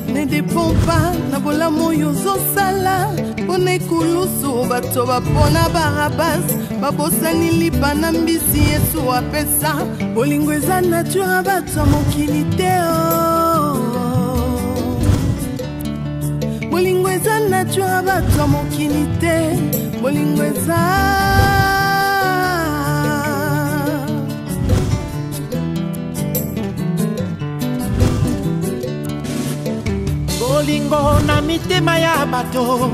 Ne dépend pas na bola moyo zosala pona ekulusu bato bapona barabas babosani lipa na mbisi Yesu apesa bolingo eza nature bato mokili te bolingo eza nature bato mokili te bolingo eza bolingo na mitema ya bato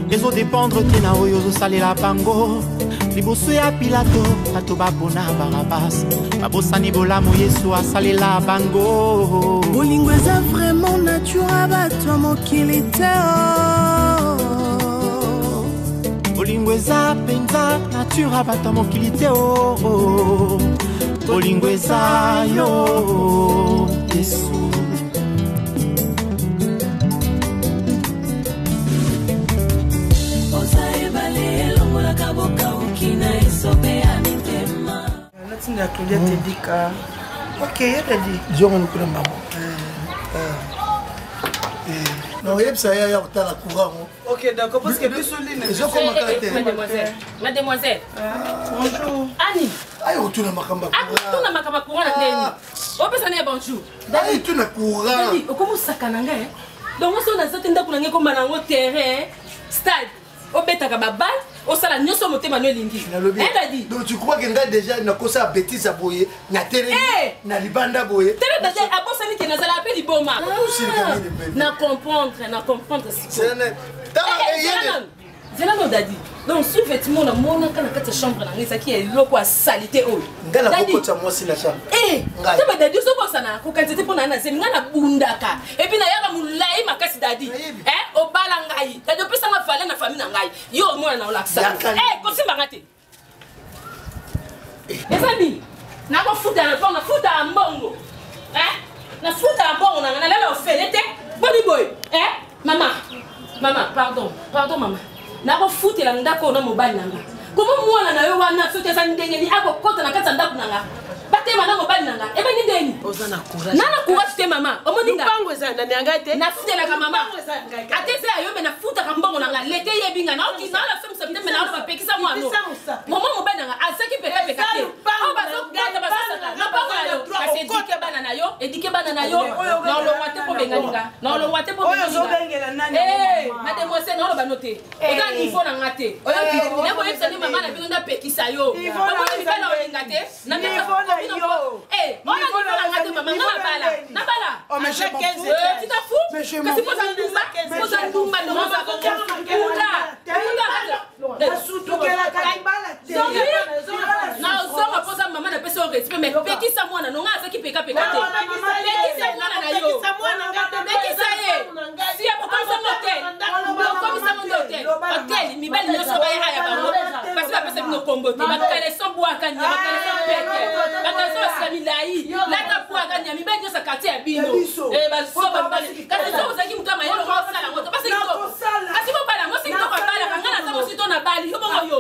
ezodépendre te na oyo ozosalela bango liboso ya Pilato bato bapona Barabas babosani bolamu Yesu asalela bango bolingo eza vraiment nature bato mokili te bolingo eza penza nature bato mokili te bolingo eza yo Yesu. La Claudia te dit que ok, elle a dit je m'en occupe maman non il y a la courant ok d'accord parce que plus solide je comment caractère mademoiselle bonjour Annie aïe tu n'as pas courant tu n'as pas courant la tête on peut s'en aller bonjour aïe tu n'as courant comment ça kananga donc on a cette ndako nange comme na terrain stade au betaka babal au sala nyoso motema no lingi elle a dit donc tu crois que nga déjà na kosa bêtise à boyer na télé na libanda boyer télé déjà a bosani que nazala appel liboma na comprendre c'est ne zela no dadi donc sous vêtement na mona kana kata chambre na ngisa ki eloko a salité o ngala kokota moi si la chambre tebe dadi so bosana ko quantité pona na zemi ngana bundaka et puis na yaka mulai makasi dadi o bala ngai dadi opesa nga fale na famille na ngai yo mona na olaksa ko simba ngate ezali na ko futa na pona futa mbongo na futa mbongo na lelo felete boni boy maman pardon maman na ko futela ndako na mobali nanga komo mwana na yo wana sote sa ndenge ni akokota na kata ndako nanga batema na mobali nanga ebe ni ndeni ozana courage nana courage te mama omoninga pango eza na nyanga te na futela ka mama atese ayo me na futa ka mbongo nanga lete yebinga na oki na la femme samedi me na ba pekisa mwana mama mobali nanga asaki peka te o ba zo gata ba sasa na pango na yo kasi edike bana na yo na lo wate po bengalinga na lo wate po bengalinga mademoiselle na lo banote oza niveau na ngate oyo na ko yebisa ni mama na bino nda pekisa yo mama ni bana olinga te na niveau na yo ona niveau na ngate mama na bala oh mais j'ai 15 tu t'en fous kasi poza ndumba no mama ko na zonga poza mama na pesa respect mais pekisa mwana no nga azaki peka te pekisa mwana na yo pekisa ye si ya pokosa hotel komisa mondo hotel mibali nyonso baya ya bango parce que pesa bino kombo te bakale so bwaka nya bakale so peke bakale so samilai lata bwaka nya mibali nyonso kati ya bino baso bambali kasi so ozaki mutama yelo ko sala ngoto parce que kasi mo bala mo sinto ko bala kangana sa mo sinto na bali yo bongo yo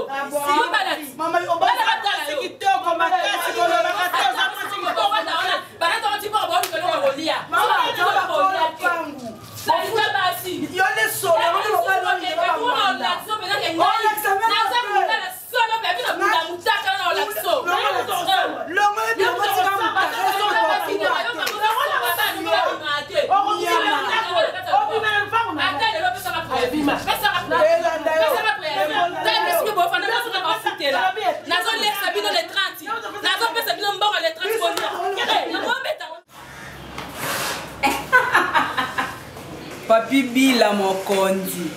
yo bala mama yo bala batala kitoko makasi ko lo makasi ko wata ona bana to tipo ko bo ko rolia mama to ko rolia pangu sa ita basi yo le solo mo bala ni ba mo na so be na ke na sa mo na solo be bi na mutaka na ola so lo mo de mo ti ka Papi Bila Mokondi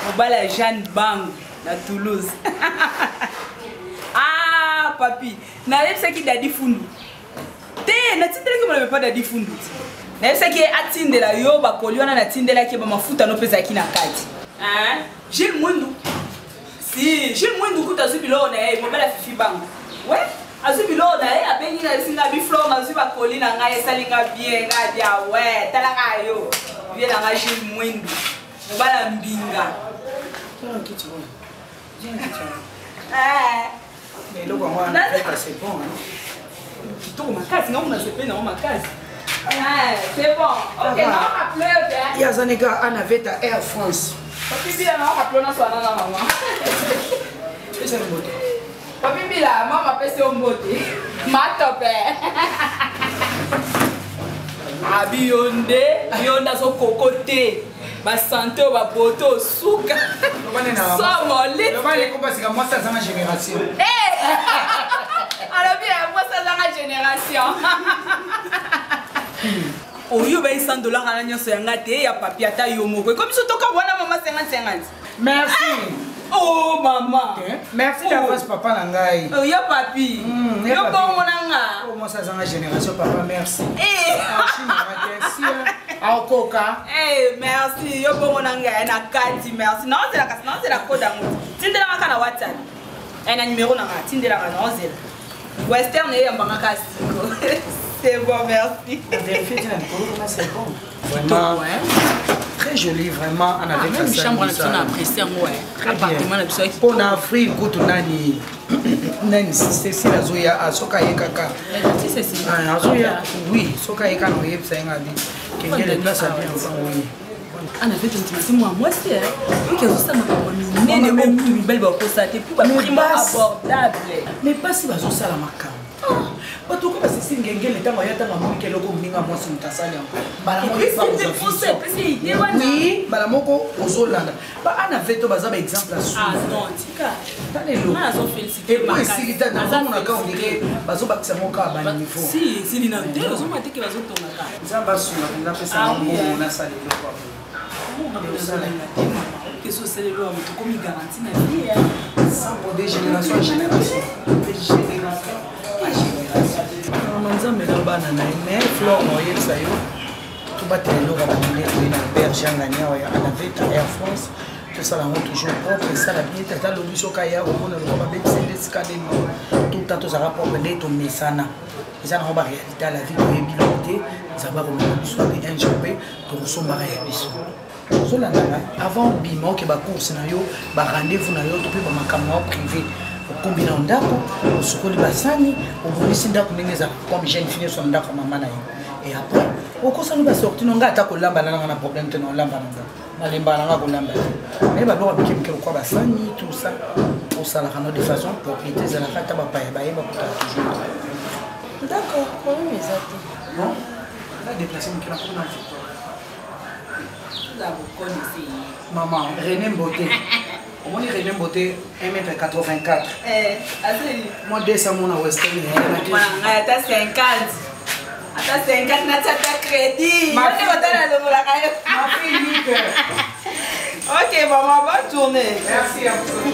Mobala Jeanne Bang na Toulouse. Ah papi, na lep ça qui dadi fundu. Te na titele que me pas dadi fundu. Na ce qui est atindela yo ba koliona na tindela ki ba mafuta no pesa ki na kati. Hein? Gilles Mwindu. Si, Gilles Mwindu kuta zubilo na e mo bela fifi bango. Ouais? Azubilo na e abengi na singa bi flow na zuba kolina nga esalinga bien nga dia ouais, tala ka yo. Bien na Gilles Mwindu. Mo bala mbinga. Tiens qui tu vois. Viens qui tu vois. Mais le quoi c'est bon hein. Tu tournes ma case, non, on a ce pays dans ma case. C'est bon. Ok, non, rappelez. Il y a un gars, on avait ta Air France. Papi Bila, non, rappelez, on a soit dans maman. C'est un beauté. Papi Bila, maman m'appelle c'est un beauté. Ma top. Abiyonde, Bionda son cocoté. Ba santé ba poto suka. Ça molite. Le mal est comme parce que moi ça c'est ma génération. Alors bien, moi ça c'est ma génération. Oyo ba $100 à nyonso yanga te ya papi ata yo moko. Comme si toka wana mama 50-50. Merci. Oh maman. Merci d'avoir papa nangai. Oh yo papi. Yo bon monanga. Oh moi ça c'est ma génération papa merci. Merci. Au coca. Merci. Yo bon monanga na kati merci. Non c'est la code d'amour. Tindela makana WhatsApp. Un numéro na tindela na nozela. Western et mbanga kasi. C'est bon merci. C'est bon. Vraiment. Très joli, vraiment. On avait même chambre on a apprécié moi. Appartement la biso qui. Pour Afrique, kutu nani nani c'est la zoya asoka yekaka. C'est ça. Ah azoya oui, soka yekaka no yebsa ngadi. Kengele place à bien oui. On avait intimité moi c'est OK ça m'a pas nene même plus belle ba ko ça te plus prix abordable. Mais pas si bazo sala makam. Bato ko basi ngengele tanga ya tanga mo keloko mninga mo sintasali encore. Bala mo pas oui, bala moko ozolanda. Ba ana veto baza ba exemple à ah non tika. Tanelo. Na zo féliciter ma case. Et puis si dans mon account dire bazo bakisa mo ka ba niveau. Si lina te zo mate ke bazo tonga ka. Nzamba suna na pesa mo na sali lo kwa. Que ce c'est le homme tout comme il garantit na vie sans pour des générations en génération. Manzambe na bana na mais fleur moyen ça yo tout batelo ba bande na berge ngania ya na veta Air France tout ça là toujours propre ça la bien tata lo biso kaya o bona lo ba betse des cadeno tout tato ça rapport de to mesana ça na ba réalité la vie de biloté ça va comme soit un jour to somba ya biso avant bimo ke ba course na yo ba rendez-vous na yo to pe ba makamwa privé combina ndako usukuli basani ubonisi ndako ningeza comme jeune fille sur ndako mama na yo et après okosa no ba sorti no ngata ko lamba na na problème te no lamba na malemba na ko lamba mais ba do bikim ke ko basani tout ça pour ça la de façon propriété za la kata ba pa ba yeba ko toujours d'accord comment les até bon la déplacer mon kila ko na là vous connaissez maman René Mboté. On est René Mboté 1m84. Moi 200 mon à Western. T'as 50. T'as 50 na t'as crédit. Ma fille. Ok maman, bonne journée. Merci à vous.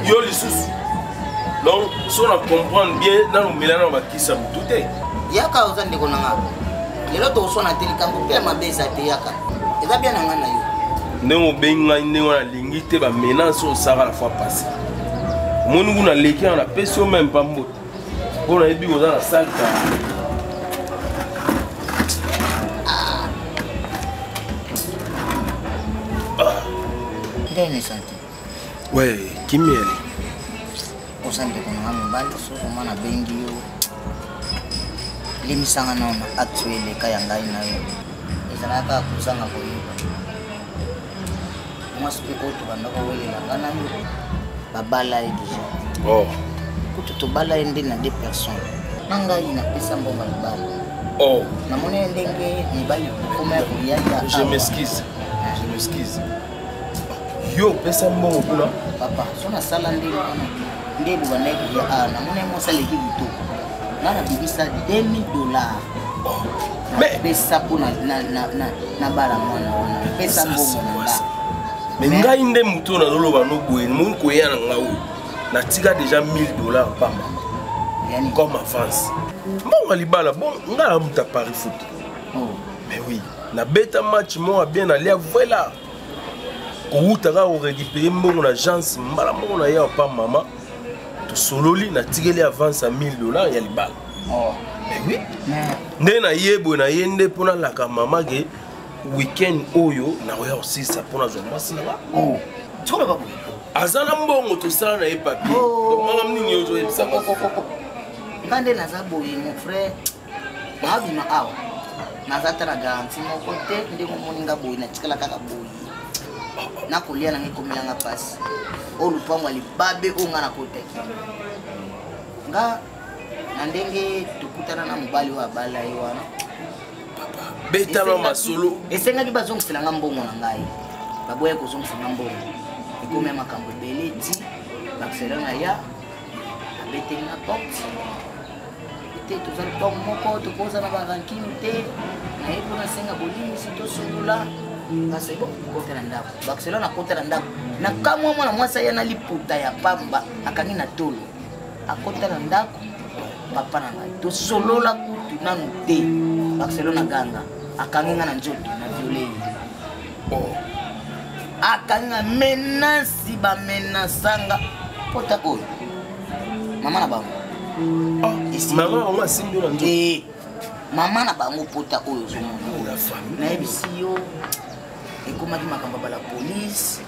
Yo lisusu donc si on comprend bien dans le mélange va qui ça tout est yaka ozande konanga lelo to sona telikambo pe mabeza te yaka eza bien nanga na yo ndemo benga ndemo na lingite ba menace au sara la fois passée monu kuna leki na peso même pas mot bona ebi oza na salta ndene santé ouais kimieli osande konanga mobali so komana bengi yo limisanga na actuel ka yanga ina yo ezalaka kusanga koyeba moi ce que tu banda ko welela ngana yo babala e déjà oh kutu to bala ende na 2 personnes nanga ina pesa mbonga libala Oh. namoni ndenge mibali koma ya koyaka. Je m'excuse. Je m'excuse. Yo pesa mbongo kuna. Papa, sona sala ndenge wana. Ndenge baneki ya namoni mosala ki butu. Nana bibisa $2000. Mais pesa kuna na bala mwana wana. Pesa mbongo na. Mais ngai nde mutu na loloba no boye mon koya na ngau. Na tika déjà $1000 par mois. Yani comme avance. Bon libala bon ngala muta Paris foot. Oh. Mais oui, na beta match moi bien aller voilà. Koutaka o récupérer mbongo na agence mbala mbongo na ya pa mama. To sololi na tigeli avance à $1000 ya libala. Oh. Mais oui. Nde na yebo na yende pona la ka mama ke weekend oyo na oya aussi ça pona zo mwasi na ba. Oh. Tsola babu. Azana mbongo to sala na e papier. Donc mama mningi ozo e bisa ko. Kande na zaboyi mon frère. Mabima awa. Nazatara garanti moko te ndeko moninga boyi na tikala kaka boyi. Na kolia na ngikomela pasi. O lupango libabe onga na koteki. Nga na ndenge tukutana na mobali wa bala yi wana. Papa, beta no masolo. Esenga kibazongisela nga mbongo na ngai. Baboye kozongisela mbongo. Ikomi makambo ebele ti Barcelona ya abete na porte. Te tozali bongo moko tokoza na barankini te. Na yebo na senga bolimi si to sungula. Kasi bon kota na ndako. Barcelona kota na ndako. Na kamwa mwana mwasa ya na liputa ya pamba akangi na tolo. Akota na ndako. Papa na ngai. To solola kutu nanu te. Barcelona ganga. Akangi na njoto na violei. Oh. Akanga menasi ba menasanga pota oyo. Mama na bango. Mama on simbi na njoto. Mama na bango pota oyo zo la famille. Na ebisiyo ekomaki makamba ba la police.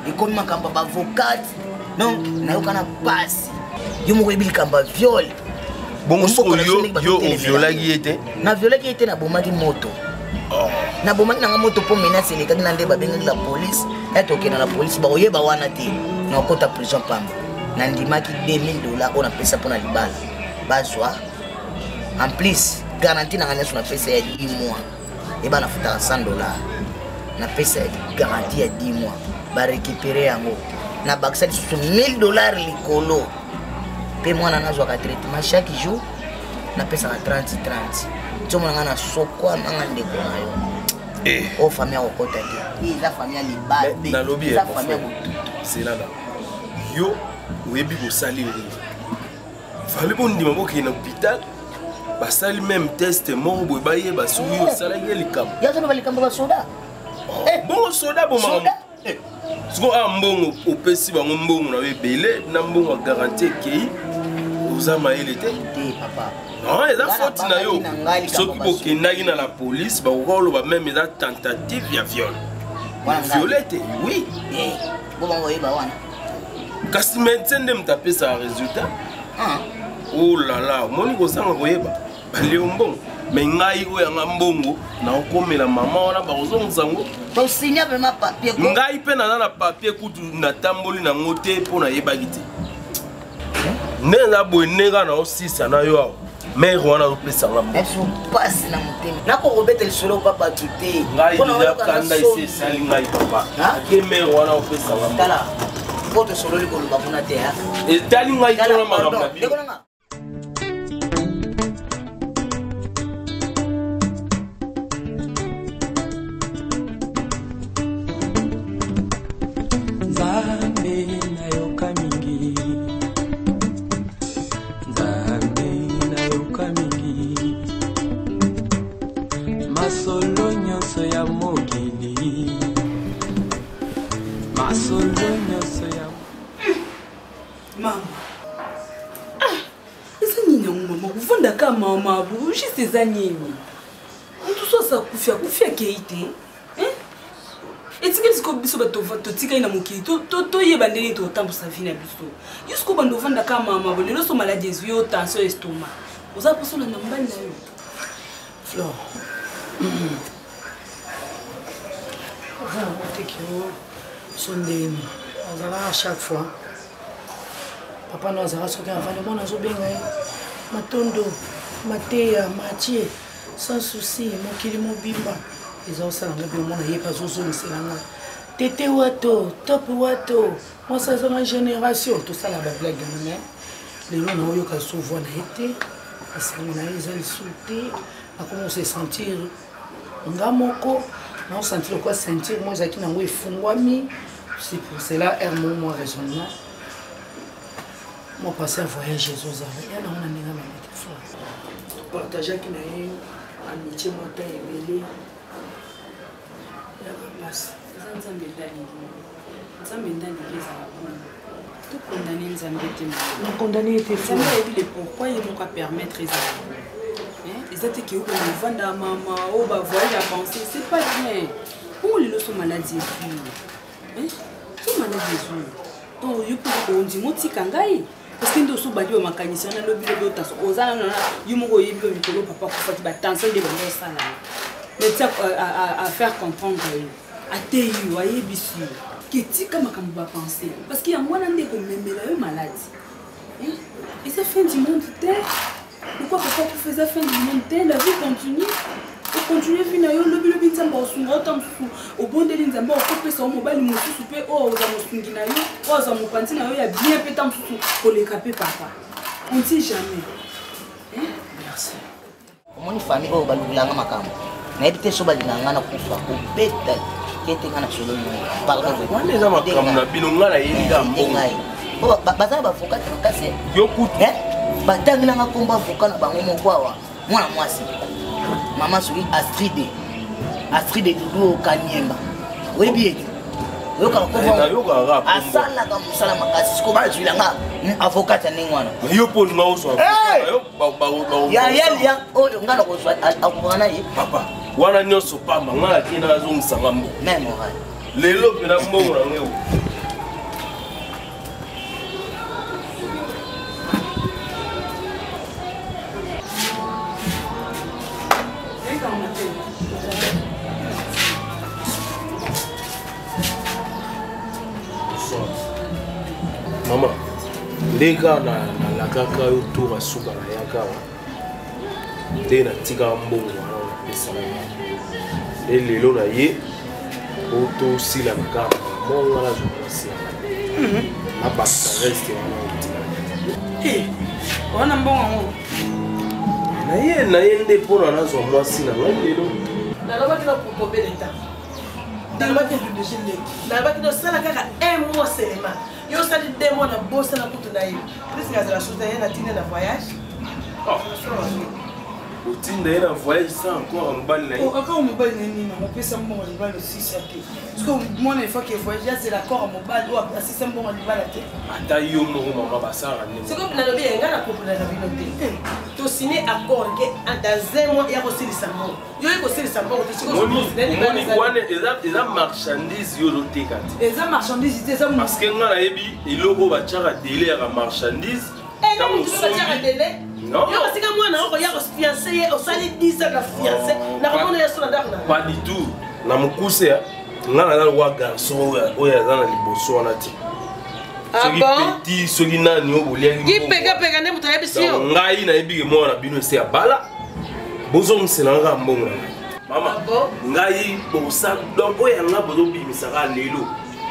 Ekomi makamba ba avocat. Donc na yokana pasi. Yo moko ebili kamba viol. Bon yo violaki ete. Na violaki ete na bomaki moto. Na bomaki na moto po menace le kaki na ndeba bengi la police. Eto ke na la police ba oyeba wana te. Na kota prison pamba. Na ndimaki $2000 on a pesa pour na libala. Bazwa. En plus, garantie na nganya sona pesa ya 10 mois. Et ba na futa $100. Na pesa garantie ya 10 mois. Ba récupérer yango. Na baksa sur $1000 likolo. Pe mwana nazwa ka traitement chaque jour. Na pesa na 30. Tsomo ngana sokwa nanga ndeko na yo. O famille okota te. Ni la famille libabe. Na lobby la famille c'est là. Yo webi ko salir. Fallait bon ndima ko na hôpital. Ba sali même test mon boy baye ba suwi yo sala ngeli kam. Ya zo ba likambo ba soda. Bon soda bon mama. Siko mbongo opesi bango mbongo na webele na mbongo garantie ke uzama ile te. Papa. Non, il a faute na yo. Ceux qui bokendaki na la police ba rolo ba même la tentative ya viol. Violette, oui. Bon ba wana. Kasi maintenant de mtaper ça résultat. Oh là là, moni ko sanga koyeba. Ba leombon. Mais ngai o ya ngambongo na okomela mama wana ba kozongsango. To signer vraiment papier ko. Ngai pe na papier kutu na tamboli na ngote po na yebaki te. Nena bonega na osisa na yo. Mais wana opesa ngamba. Eso passe na mutemi. Na ko robeta le solo papa tuté. Ngai ya kanda ise sali ngai papa. Ke mais wana opesa ngamba. Tala. Foto solo liko lubafuna te ha. Et tali ngai tona magamba bi. Mama, vous juste ces années. On tout ça kufia keite. Hein? Et tu qu'est-ce que biso bato to tika ina mukili to yebandeli to tambo sa vie na biso. Jusqu'au bando vanda ka mama bo lelo so maladies yo tension estomac. Oza poso na mbali na yo. Flore. On take you Sunday. À chaque fois. Papa nous a rassuré avant le monde a zo benga. Matondo, Matéa, Mathieu, sans souci mokili mobimba eza osalanga mpe omona ye mpe azozongiselanga tete wato top wato mwasi azanga génération tosala bablague name lelo naoyoka sovoi na ye te esango na ye eza lisu te nakomose sentir nga moko naosentir okwa sentir mo ezalaki nango efungwami c'est pour cela moi raisonnement mon passé à voyage ezozala ya nango na ndenge na meke fois partageaki na ye amitié mota ebele ya bapasi nzambe ndani ezala bon tokondane nzambe te nakondane ete nzambe ayebi le pourquoi ye moko apermettre ezala eza te ke oyo ovanda ya mama oyo bavoyage ya pensée c'est pas bien bongo lelo so maladi ezwi so maladi ezwi donc yo mpe ondima otika ngai parce que nde osobandi bamakanisi wana lobi lobi otaso oza nana yo moko oyebi lo mikolo papa kofaki batension nde bango osala mais ti à faire comprendre yo ateyi yo ayebisi yo ke tika makambo bapense parce que yango wana nde komemela yo maladi eza fin du monde te pourquoi papa kofeza fin du monde te la vie continue ocontinue vi na yo lobilobi nzambe osunga ota mosusu obondeli nzambe okopesa o mobali mosusu mpe oyo oza mosungi na yo oyo oza mopanzi na yo ya bien mpe ta mosusu koleka mpe papa on dit jamais merci omoni famille oyo balulanga makambo nayebi te so balinganga na kufa kobeta kete nga na solo wana eza makambo na bino nga nayelinga mbongai bazala bavokat makasi yokutu batangilanga komba avoka na bango moko awa mwana mwasi mama soki Astride Dudu Kanyemba oyebi ete oyokaka komba asalaka mosala makasi siko bazwilanga avocat ya ndenge wana yo mpo olinga ozwa yayalia oyo nga na kozwa akokoka na ye papa wana nyonso pamba nga nakenda azongisanga mbo meme orai lelo mpena mbongo na ngeo mama ndeka nalakaka yo tour asuka na yaka nde natika mbongo wana napesaka nde lelo na ye otosila na kaka monga nazwa nasila abakisa reste wana otika wana mbongo yango na ye nde mpona nazwa mwasi na ngai lelo nalobaki na propobe leta nalobaki epublige ndenge nalobaki nosala kaka un mois selema yo osali 2 mois na bosa na kutu na ye puisque azala chose na ye natinde na voyage otinda ye na voyage sa encore mobali na ye kaka mobali na nini mopesa mbongo libala osisa te parceque mwana fois ke voyage azela accord ya mobali oyo asisa mbongo libala te ata yo moko mama basala ndenge sikoyo nalobi yenga na populaka bino te tosine accord ke dans 1 mois ya kosilisa mbongo yo ekosilisa mbongo te omoni wana eza marchandise yo ozoteka te eza marchandise te eza parce que nga nayebi eloko batiaka dele yaka marchandise non yo basika mwana oko ya kofiance ye osali 10 ans na fiance na komona yeso na ndako na pas du tout na mokuse nga naza lokwa garçon oyo aza na liboso wana te soki petit soki nani oyo boliaki nde moto ayebisi yo ngai nayebike mwana na bino ese ya bala bozongiselanga mbongo na ngai mama ngai donc oyo yanga bozobimisaka lelo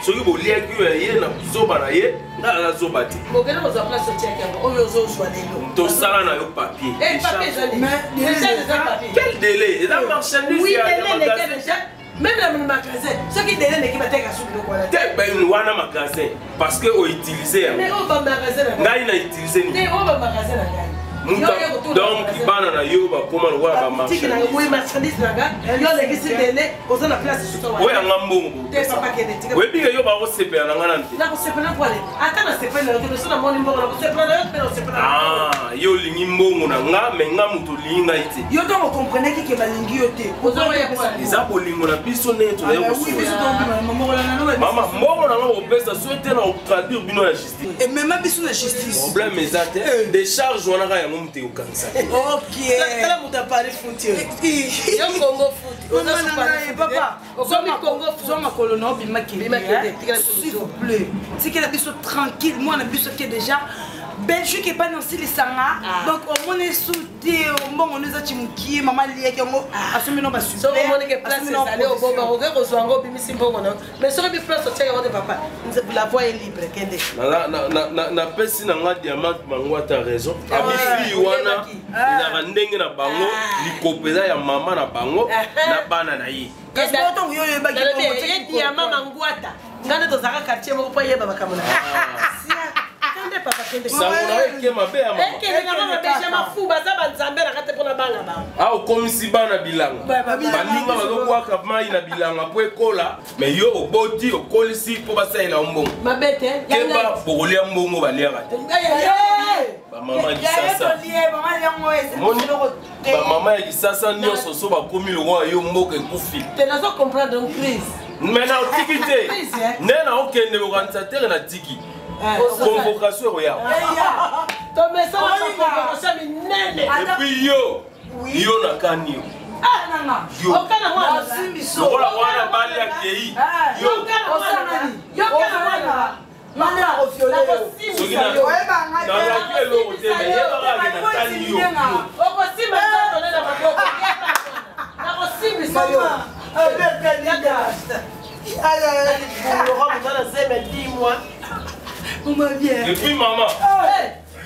soki boliaki oyo ye na zoba na ye nga nazoba te okende kozwa place otiaki yango oyo ozozwa lelo tosala na yo papier quel délai eza marchandise même dans le magasin ceux qui délai n'est pas teka soupe ko la te ben wana magasin parce que o utiliser ya mais on va magasin ngai na utiliser ni on va magasin na ngai donc bana na yo ba koma lo ba marché na oui marchandise na ga yo le kisi délai oza na place sous toi oya ngambongo te papa kene tika we bi yo ba ko sepela na ngana nte na ko sepela kwa le aka na sepela na to na moni mbongo na ko sepela na yo pe na sepela ah yo lingi mbongo na nga me nga muto linga ite yo to ko comprendre ki ke balingi yo te oza ya kwa eza bolingo na biso ne to ya ko mama mbongo na nga opesa souhaiter na traduire bino na justice et même biso na justice problème ezate décharge wana ka yango mute okanisa ok tala muta parler foot yo Congo foot oza papa ozomi Congo foot zoma kolono bimaki s'il vous plaît c'est que la biso tranquille moi na biso que déjà Belgique est pas dans les sanga. Donc on est soudé, bon on est à Chimuki, maman lié qui on a assumé nos bassus. So on est que place c'est aller au boba, on va rejoindre bimi simbo kono. Mais sur le place au tchèque de papa, la voie est libre kende. Na pesi na nga diamant mangwa ta raison. Abi fi wana ina ndenge na bango likopeza ya mama na bango na bana na yi. Qu'est-ce que tu yo yo ba ki diamant mangwata. Ngana to zaka quartier moko pa yeba bakamona. Kende papa kende. Sango na eke mabe ya mama. Eke na mama beja mafuba za banzambe na kate pona banga ba. Ah okomisi bana bilanga. Baninga bazokwa mai na bilanga po ekola, mais yo oboti okolisi po basalela mbongo. Mabete. Keba bokolia mbongo baliaka te. Ba mama kisasa. Ba mama ya kisasa nyonso so bakomi lo yo mboka ekufi. Te nazo comprendre une crise. Mais na otikite. Nena okende organisateur na tiki. Convocation royale. Ton message va convocation nene. Et puis yo na kanio. Ah nana. Okana mwana simbiso. Ola wana bali ya kei. Yo osana ni. Yo kana mwana. Mwana ofiole. Soki na na kelo oteme yeba na kanio. Oko simba ndio na maboko. Na ko simbiso yo. Dis-moi. Et puis maman,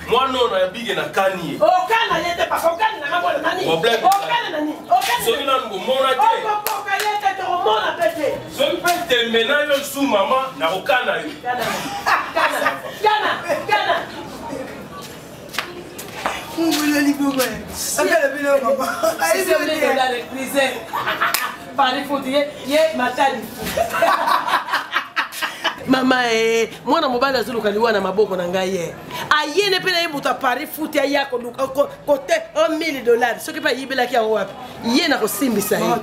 moi non na bige na kani. Okana yete pa okana na mabona nani? Okana nani? Okana. Soki na ngomona te. Okana yete to mona pete. Soki pe termina yo su mama na okana yo. Kana. On veut le libérer. Ça fait le bien maman. Allez c'est la reprise. Parler faut dire, yé matali. Mama mwana mobali azulukaliwa na maboko na ngai ye ayene pe na ye moto apari futi aya kote $1,000 soki mpe ayibelaki yango wapi ye na kosimbisa ye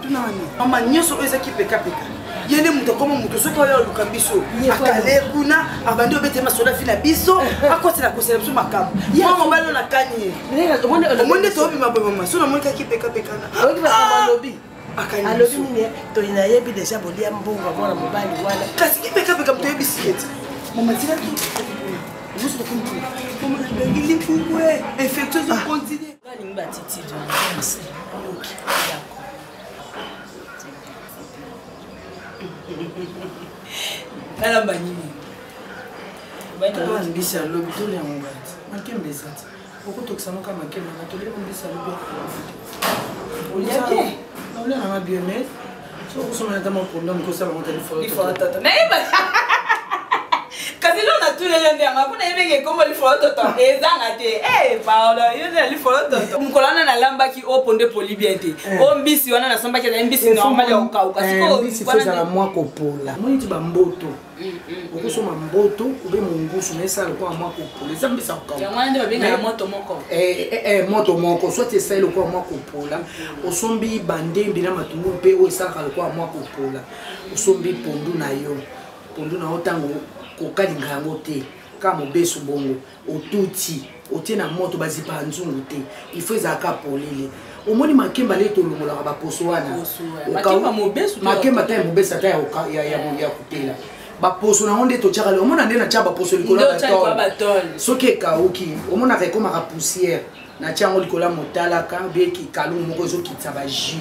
mama nyonso oyo ezaki pekapeka ye nde moto akoma moto soki oyo oluka biso akale kuna abandi obete masoda fi na biso akotela kosela biso makambo mwa mobali oyo nakani ye omoni nde toobima boye mama so namonikaki pekapekana alobi alobi nini toyina yebi deja bolia mbongo mwana mobali wana kasi kipekapeka moto oyebisi ete mama tilaki ngilimbubwe infectieuse ocontinue balingi batitidi nalamba nini mbisi alobi toliango bati makembe ezati okotokisa noka makembe na tolema mbisi alobi oliake Olha na bien mais so kusoma na kama condom ko sala monta lifoto naiba kasi lona tulele ndanga kuna ibenge kombo lifoto to ezanga te Paolo yone lifoto mkolana na lambaki oponde polibiente o mbisi wana na sambaki na mbisi normal ya ukauka siko mbisi foza na mwa kopola mwiti ba mboto okusoma mboto ube mungusu na esala kwa mwa kopola ezambisa ukauka ya mwana babenga na moto moko moto moko soit esala kwa mwa kopola osombi bandembi na matungu pe o esala kwa mwa kopola osombi pondu na yo pondu na otango kokalinga yango te ka mobeso bongo otuti otie na moto bazipa nzungu te ifo ezalaka polele omoni makemba le tolongolaka baposo wana makemba ta ya mobeso ata ya kutela baposo nango nde totiaka lelo omona nde natia baposo likolo ya batole soki ekauki omonaka ekomaka poussière natia yango likolo ya motalaka beki kalungu moko ezokitisa bajus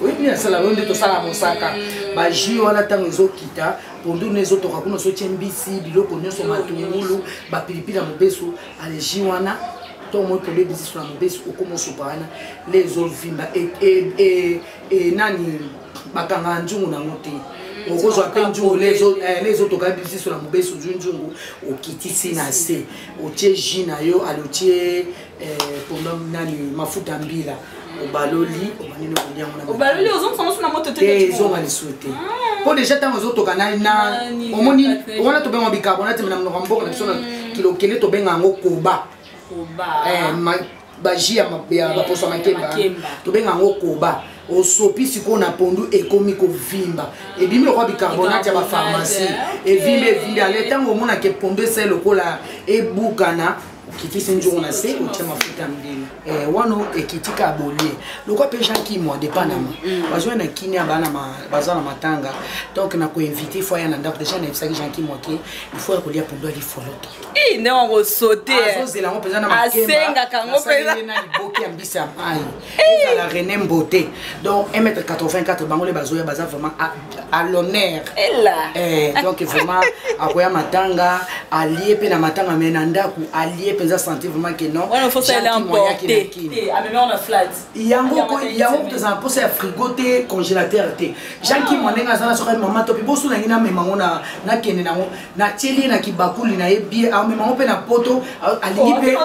oyebi nasala oyo nde tosala mosaka bajus wana ntango ezokita pondu ezotoka kuna sotie mbisi biloko nyonso matungulu bapilipili ya mobeso aleji wana to moi pole biso na mobeso okomosopa wana le ezovimba nani bakanga nzungu nango te okozwa pe nzungu le ezotoka biso na mobeso nzungu okitisi na se otie jus na yo alotie pendant nani mafuta mbila obaloli obanini koliango na obaloli ozomsanga so na moto te ezonga lisuete po deja ntango ezotoka na omoni wana tobenga bicarbonate na mnoka mboka na biso na kilo kele tobenga yango koba baji ya baposo ya makemba tobenga yango koba osopi sikoyo na pondu ekomi kovimba ebimi lokwa bicarbonate ya bapharmacie evimbi ale ntango omonaka pondu esali lokola ebukana Kiti senjo na se o chama futa mdini wano ekitika abolie lokwa pe Jean Kimwa de Panama bazwa na kinya bana bazana matanga donc na ko inviter fois ya na ndako déjà na ifsaki Jean Kimwa ki il faut kolia pondo ali foloto ne on va sauter azozela ngo peza na makemba asenga kango peza na liboki ambisa mai ça la René Mboté donc 1m84 bangole bazoya baza vraiment à l'honneur donc vraiment akoya matanga allié pe na matanga mena ndaku allié penza sentir vraiment que non on faut ça l'emporter a même on a flat yango pesa poser à frigo te congélateur te Jean qui mo nenga zana soka maman to bibosu na ngina mema ngona na kene na na teli na kibakuli na ebie a mema pe na poto alingi pe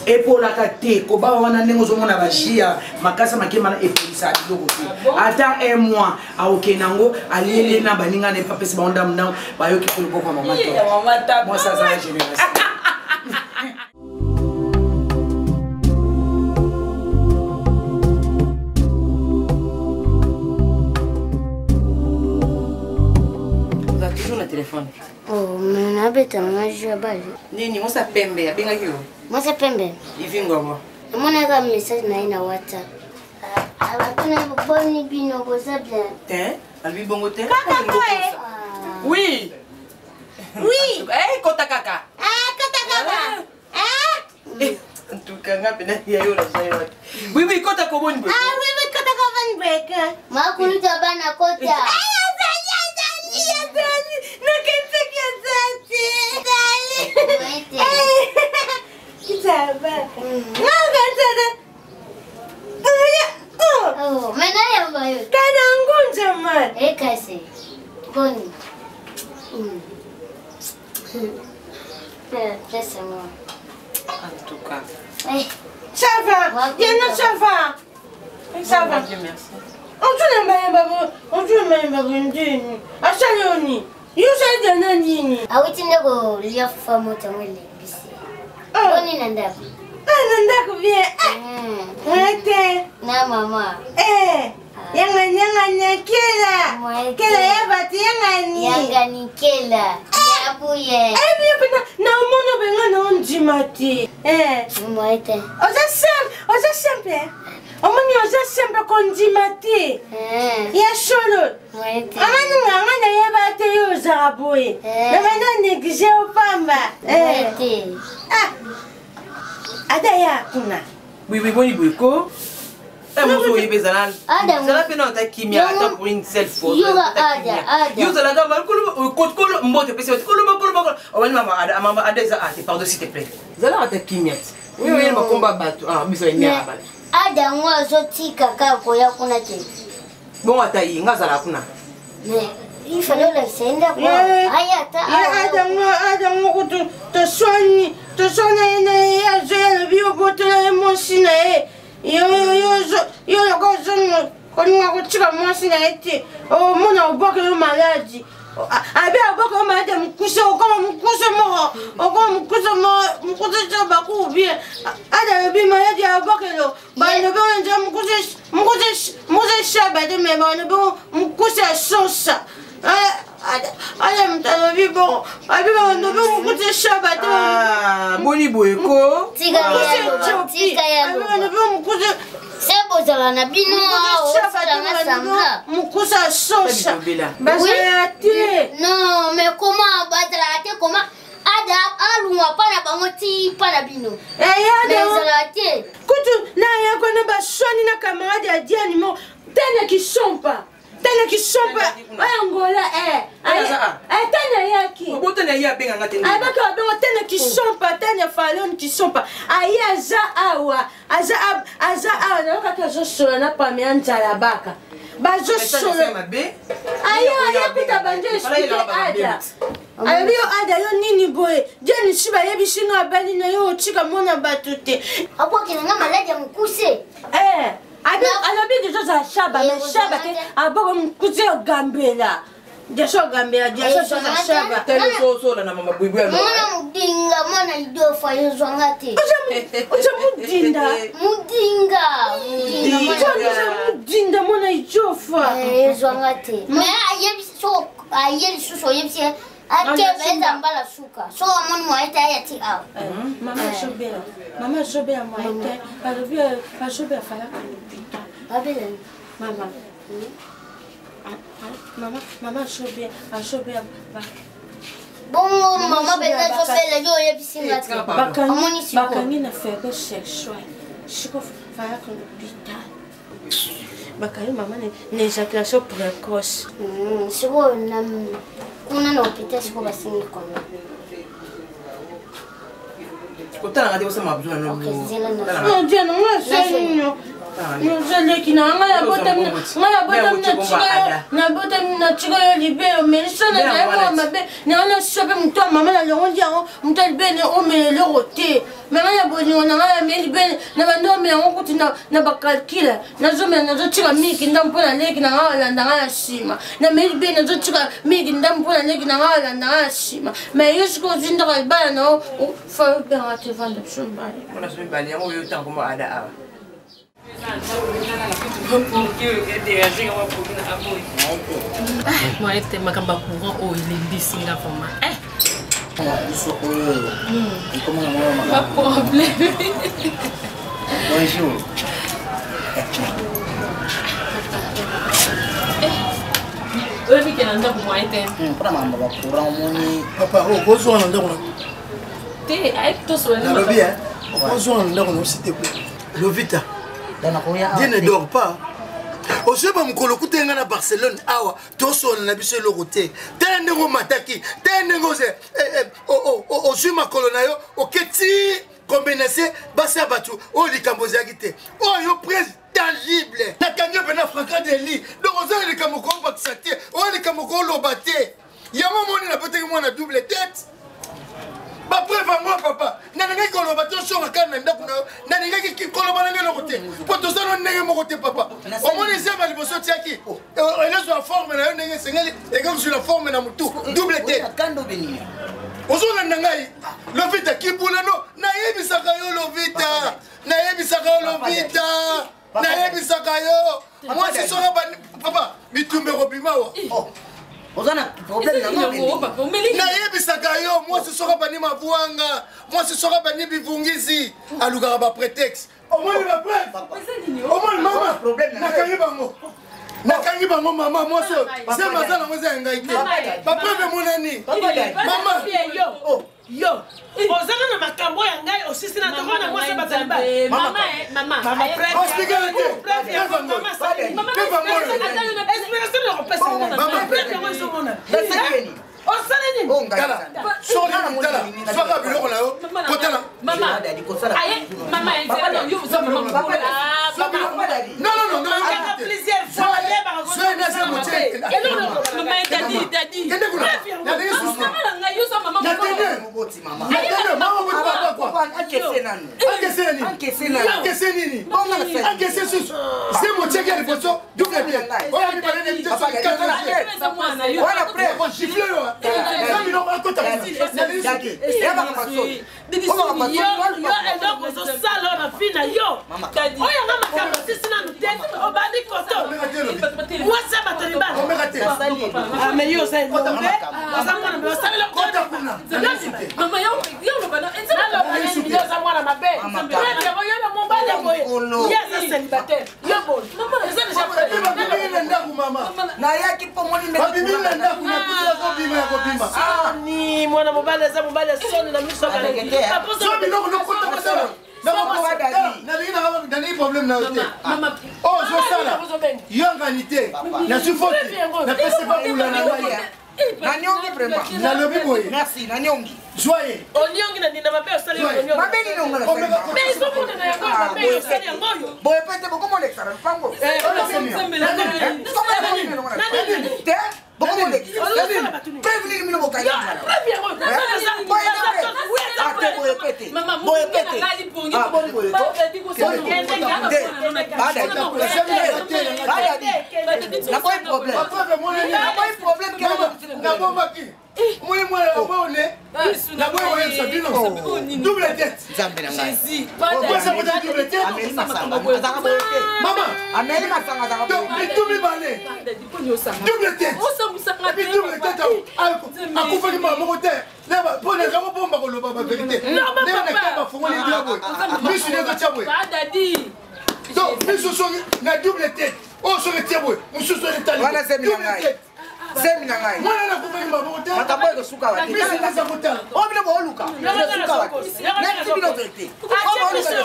épaule ka te ko ba wana nengo zo mona bashia makasa makema na epolisa biloko te ata un mois a okenango aliele na baninga ne papesi ba onda mna ba yoki ko ko maman to moi ça ça génération téléphone. Oh, mais on a bêta, on a joué à balle. Nini, moi ça pembe, bien que yo. Moi ça pembe. Il vient comment? Moi on a un message na WhatsApp. Alors tu n'as pas ni bino boza bien. T'es? Albi bongo t'es? Oui. Oui. Eh, kota kaka. Ah, kota kaka. En tout cas, on a bien yo la sayo. Oui, oui, kota koboni. Ah, oui, oui, kota koboni break. Ma kuluta bana kota. Oh, mana yang bayu? Kanangun zaman. Kasih. Boni. Laisse-moi. En tout cas. Ça va. Yana, ça va. Ça va. Merci. On tourne bien, babu. On tourne bien, babu. Ndini. Ashaloni. Yusa jana nini? Awiti ndego lia famu tamwele bisi. Boni nandaku. Nandaku bien. Ate. Na mama. Yanga nyakela. Kela yabati yanga ni. Yanga ni kela. Yabuye. Bien na mono benga na onjimati. Moite. Oza sempre. Omoni oza sempre konjimati. Ya sholo. Moite. Amana yabati yoza aboye. Na bana negije opamba. Moite. Adaya kuna. Oui, boni boiko. Moi, je vais aller. Ada. Ça la peine on t'a kimia attends pour une seule fois. Ada. Yo ça la gamba kolo mbote pesi kolo. On va maman ada ça pardon s'il te plaît. Zala ta kimia. Oui, ma combat bato. Ah, biso ni aba. Ada ngwa zotika kako ya kuna te. Bon atai ngazala kuna. Ne. Il fallait la senda kwa. Ayata. Ada ngwa kutu to soigner na ya zela bio botela emotion na e. Yo la cosa con kuchika mwasi na eti o mona uboke yo maladi abi aboke maladi mkuso kama mkuso chaba ku bien ada bi maladi aboke lo ba ne bo nje mkuso shaba de me ba ne bo mkuso sosa ada mtalo bi bo abi ba ne bo mkuso shaba de boni boeko tika ya ne bo mkuso Sebo zala na bino na sanga. Mukusa sosa. Bazalate. Non, mais comment bazalate comment ada alunga pana bangoti pana bino. Bazalate. Kutu na yako na bashoni na camarade ya dianimo tena kisompa. Angola tena yaki. Botena ya benga ngate. Abaka dongo tena kisompa tena falon kisompa. Aya aza awa na kaka zo sola na pame anjala baka. Bazo sola. Aya kuta banje explique ada. Alio ada yo nini boy. Jeni shiba yebi shino abali na yo chika mona batute. Apo kinanga maladi mkuse. Alobi déjà ça chaba mais chaba ke aboko mkuze ogambela. Desho gambela desho ça chaba. Tele so na mama buibu ya. Mona mudinga mona idofa yozwa ngati. Oja mudinga mona idofa. Yozwa ngati. Mais ayebi so ayebi suso yebi ake beza mbala suka so amoni mwaite ayati awa mama jobea mwaite ajobea fala kalopita babele mama ajobea bongo mama beza jofela yo yebisinga amoni siko bakangi na faible sexuelle siko fala kalopita bakangi mama ne éjaculation précoce siko kuna na hôpital siko basingi kono kotala ngati osema mabuzwa no no dia no ngasenyo nozaleki na nga na chika yo libelo melisona nayemoa mabe nanga na sope moto ya mama na longondi yango moto ya libele omela eloko te manga ya bolingo na nga ya me libele na bandi omela yango kuti na bakalkile nazomela nazotika miki nda mpo na leki na nga walanda nga ya nsima na me libele nazotika miki nda mpo na leki na nga walanda nga ya nsima ma yo siko ozindaka libala na yo fa obenga te vanda biso mbali yango oyo ntango mo ada awa Mwaite makamba courant o ilindisinga vraiment. Pas problème. Bonjour. Oyebi ke na ndako mwaite. Mpona mamba ba courant moni. Papa, okozwa na ndako na. Te ayebi tosolo. Nalobi hein. Okozwa na ndako na s'il te plaît. Lovita. Dieu ne dort pas. Osheba mukolo kutenga na Barcelone awa tosona na biso eloko te. Tende ngo mataki, tende ngo ze oshima kolona yo oketi kombinese basa batu o likambo zaki te. Oh yo prise tangible. Na kanyo pena franca de lit. Donc ozo likambo ko bakisa te. O likambo ko loba te. Yama moni na poteki mwana double tête. Ba preuve moi papa. Nananga ko loba to so kana ndaku na nananga ki koloba na ngelo kote. Poto sano ndenge mo kote papa. O moni sema liboso tiaki. Ele so forme na yo ndenge sengeli e comme sur la forme na mutu. Double tête. Kando beni. Ozo na ndangai. Lovita kibula no. Na yebisaka yo Lovita. Na yebisaka yo Lovita. Na yebisaka yo. Moi c'est so papa mitumbe robima wa. Ozana problème na ngombe. Na yebisaka yo, moi ce sera bani mabuanga, moi ce sera bani bivungisi, aluka ba prétexte. Au moins ba preuve. Au moins maman problème na kangi bango. Na kangi bango maman, moi c'est mazana moi c'est ngaite. Ba preuve mon nani. Maman yo. Yo, ozana na makambo ya ngai osisi na toko na mwasi bataliba. Mama, explique le explication de repesa. Mama, osala nini? Kala. Sori mutala. Faka biloko na yo. Kotala. Mama, aye, mama, yo vous maman. Non. Plusieurs fois les merci, Nanyongi. Joyeux. Onyongi na nina mabe osali onyongi. Mabe ni nonga na sali. Mais iso mona na yango mabe osali yango. Boye pete boko mo lekara pango. Double tête. Jésus. Double tête. Maman. Double tête. Bosanga te akufaki mama te leba pona zango bomba koloba ba vérité nena kaba fongoli diabo misu ne ko chabwe ba dadi donc misu so na double tête oh so le tiabwe musu so le tali wana semi ngai semi ngai mwana na kufaki mama te makambo ko suka wa misu na za kotala o bile bo luka na suka wa na tibi no vérité o bo luka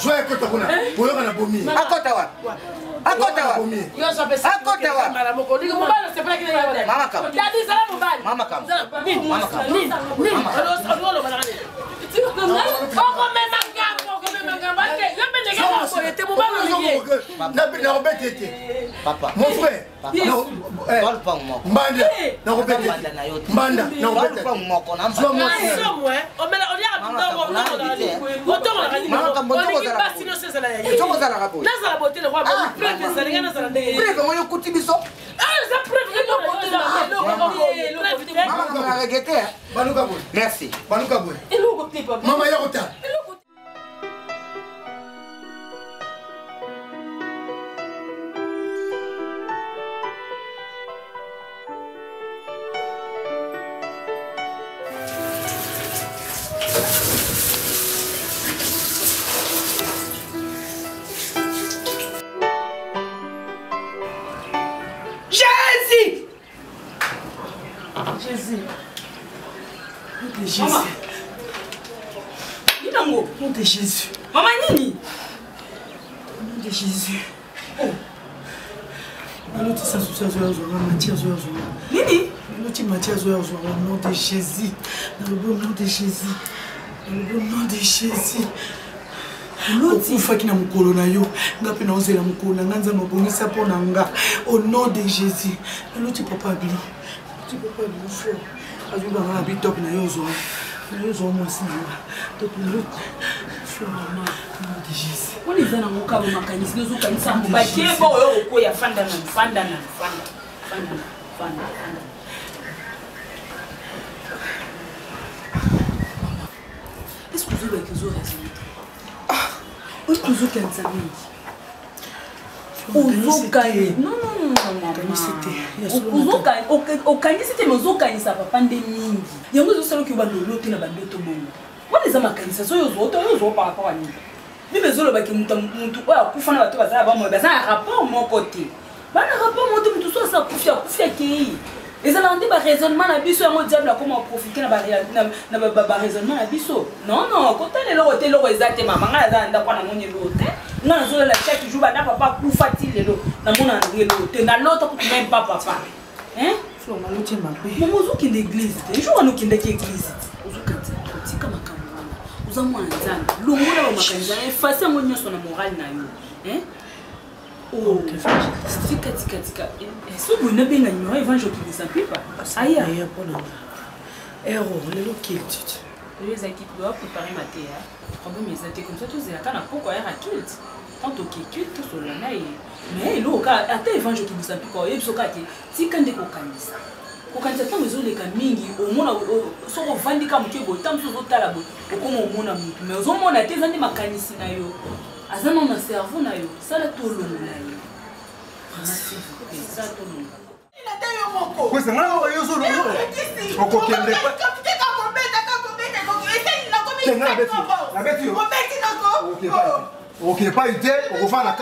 joie kota kuna boyoka na bomi akota wa akota wa akota wa mama kam dadi sala mobali mama kam mama kam Papa, mon frère, Mbanda, merci. Maman Yarota. Jésus. Maman. Ninango. Nom de Jésus. Maman Nini. Nom de Jésus. Oh. Nini. Nom de Jésus. Dans le nom de Jésus. Dans le nom de Jésus. Okufaki na mukolo na yo ngapi na ozela mukolo na nganza mabongisa pona nga au nom de Jésus. Naloti papa bilo. Tu peux pas le faire. Azu ba na bi top na yo zo. Na yo zo mo si yo. To l'autre. Frère maman, nom de Jésus. On est dans mon cas au makanisi nous kanisa mba kiebo yo ko ya fanda na fanda. Est-ce que vous avez quelque chose à dire? Est-ce que vous avez quelque chose à dire? okangisite mezokanisa papa nde mingi yango ezosala oki bandolo te na bandoto bongo wana eza makanisa so oyo par rapport a nini bibe ezolobaki mutu oyo akufa na bato bazala bamoye baza na rapport moko te bana rapport moko te mutu so asa akufi akei ezala nde baraisonnement na biso yango diable akoma aprofite na baraisonnement na biso non kotala eloko te eloko eza te mama ngai aza na ndako wana moni eloko te nga nazolela chaque jour bana papa akufa ti lelo namona nangi eloko te nalota kutu même pas papa momo ozokende église te jour wana okendaki église te ozokatika makambo wana oza mwana nzambe longola bamakanisa efase yango nyonso na morale na yo tika soki onabenga numéro évangélise mpipa aya ero lelo kilte ezalaki doit préparer ma thé problème eza te comme ça tozelaka na poko ya kilte tant okikilte tosolana ye mais eloko ata évangélise mpipa oyebi soki ake tika nde kokanisa ntango ezoleka mingi omona soki ovandika moke boye ntango mosusu ozotala boye okoma omona motu mais ozomona te eza nde makanisi na yo aza na na cerveau na yo sala tolongola ye sala tolongola kwesa ngana oyozo okokende ok pas idée okofana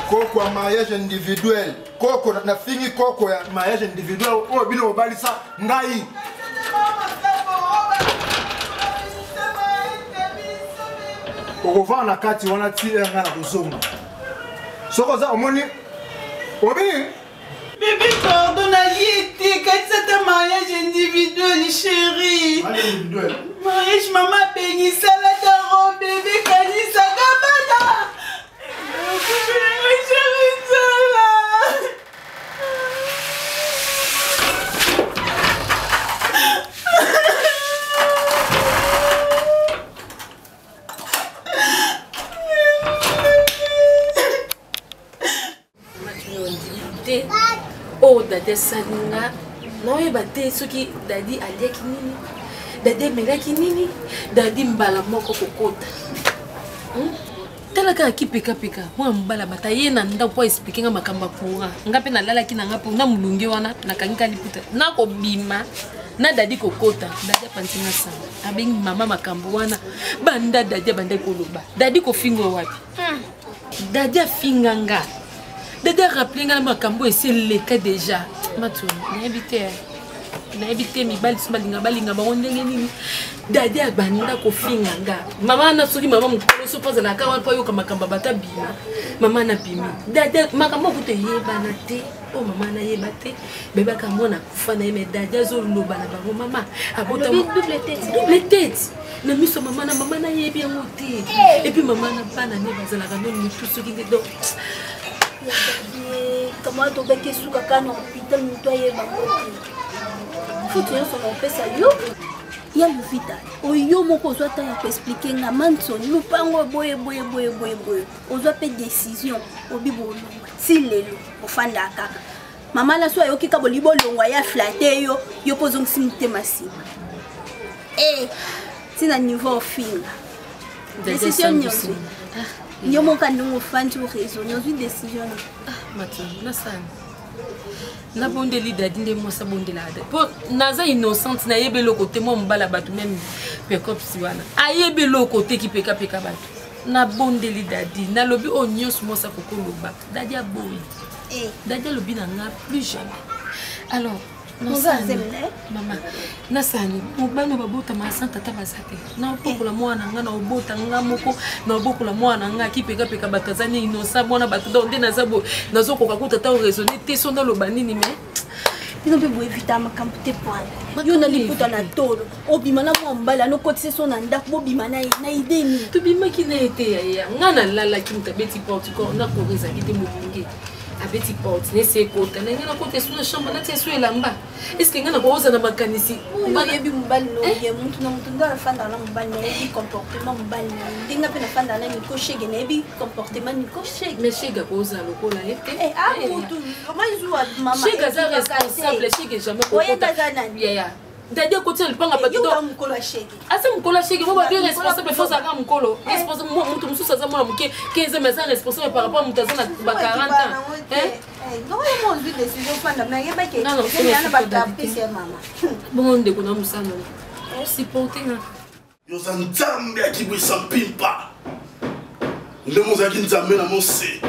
koko ya mariage individuel koko na fingi koko ya mariage individuel oyo bino obalisa ngai okofana na kati wana ti nga na kozonga soko za omoni obi Bébé, pardon, c'est un mariage individuel, chérie. Mariage, maman, béni, salade à robe, bébé, kanisa, gabana. Chérie, ça Oh, dade salinga naoyeba te soki dadi aliaki nini dadi emelaki nini dadi mbala moko kokota talaka ki peka moi mbala bataye na nda po expliquer nga makamba pourra nga pe na lala ki na nga pour na mulungi wana na kangika liputa na ko bima na dadi kokota dadi pantinga sana abeng mama makambo wana banda dadi banda koloba dadi ko fingo wapi dadi afinganga dadi rappeler nga makambo et c'est le cas déjà matuni na éviter mi balinga bango ndenge nini dadi abanda kofinganga mama na soki mama mukolo so paza la kawa pa yoka makamba bata bima mama na pimi dadi makambo kute yebana te o mama na yebate beba ka mona kufa na yeme dadi azoloba na bango mama abota double tête na miso mama na yebi yango te et puis mama na bana ne bazala ka no mutu soki nde donc comment to beke suka kana hôpital mutu yeba faut que on fait ça yo ya Lovita oyo moko zo ta ya expliquer nga manso lupango boye ozo pe décision obibo si lelo ofanda kaka mama na so ayoki ka bolibo longwa ya flatter yo pozo nsimte masiba tina niveau finga décision nyoso yo moka ndungu fanti o raison nyoso décision matin na sana na bondeli dadi nde mosa bondela dadi po naza innocente na yebelo côté mo mbala batu même pekop siwana ayebelo côté ki peka batu na bondeli dadi na lobi o nyos mosa kokoloba dadi aboyi dadi lobi na nga plus jamais alors mama nasani mobano babota masanta tabazate na obokola mwana nga na obota nga moko na obokola mwana nga ki peka batazani inosa mwana batu do nde nazabo nazokoka kutata o raisonner te sonda lobanini mais ino pe bo evita makambo te point yo na liputa na tolo obima na mbala no kotise so na ndako bobima na ideni tubimaki na ete ya nga na lala ki mutabeti porte ko na koreza ki te molingi abeti porte ne se kota na ngana kote suna chambre na tsesu elamba est-ce que ngana koza na makanisi yebi mbali no ye muntu na muntu ndala fanda na mbali na yebi comportement mbali ndinga pe na fanda na ni ko shege na yebi comportement ni ko shege mais shega koza lokola ete mutu maizua mama shega za responsable shege jamais ko kota ya dadi côté le panga pas donc mukolo shege asa mukolo shege bo ba bien responsable faut ça mukolo responsable mutu mususa za mwana muke 15 mais ça responsable par rapport mutu za na ba 40 ans non moi je décision fanda mais yeba ke na ba tapise mama bon ndé ko na musano supporter yo za nzambe akibwisa mpimpa ndemo za kinzambe na Mose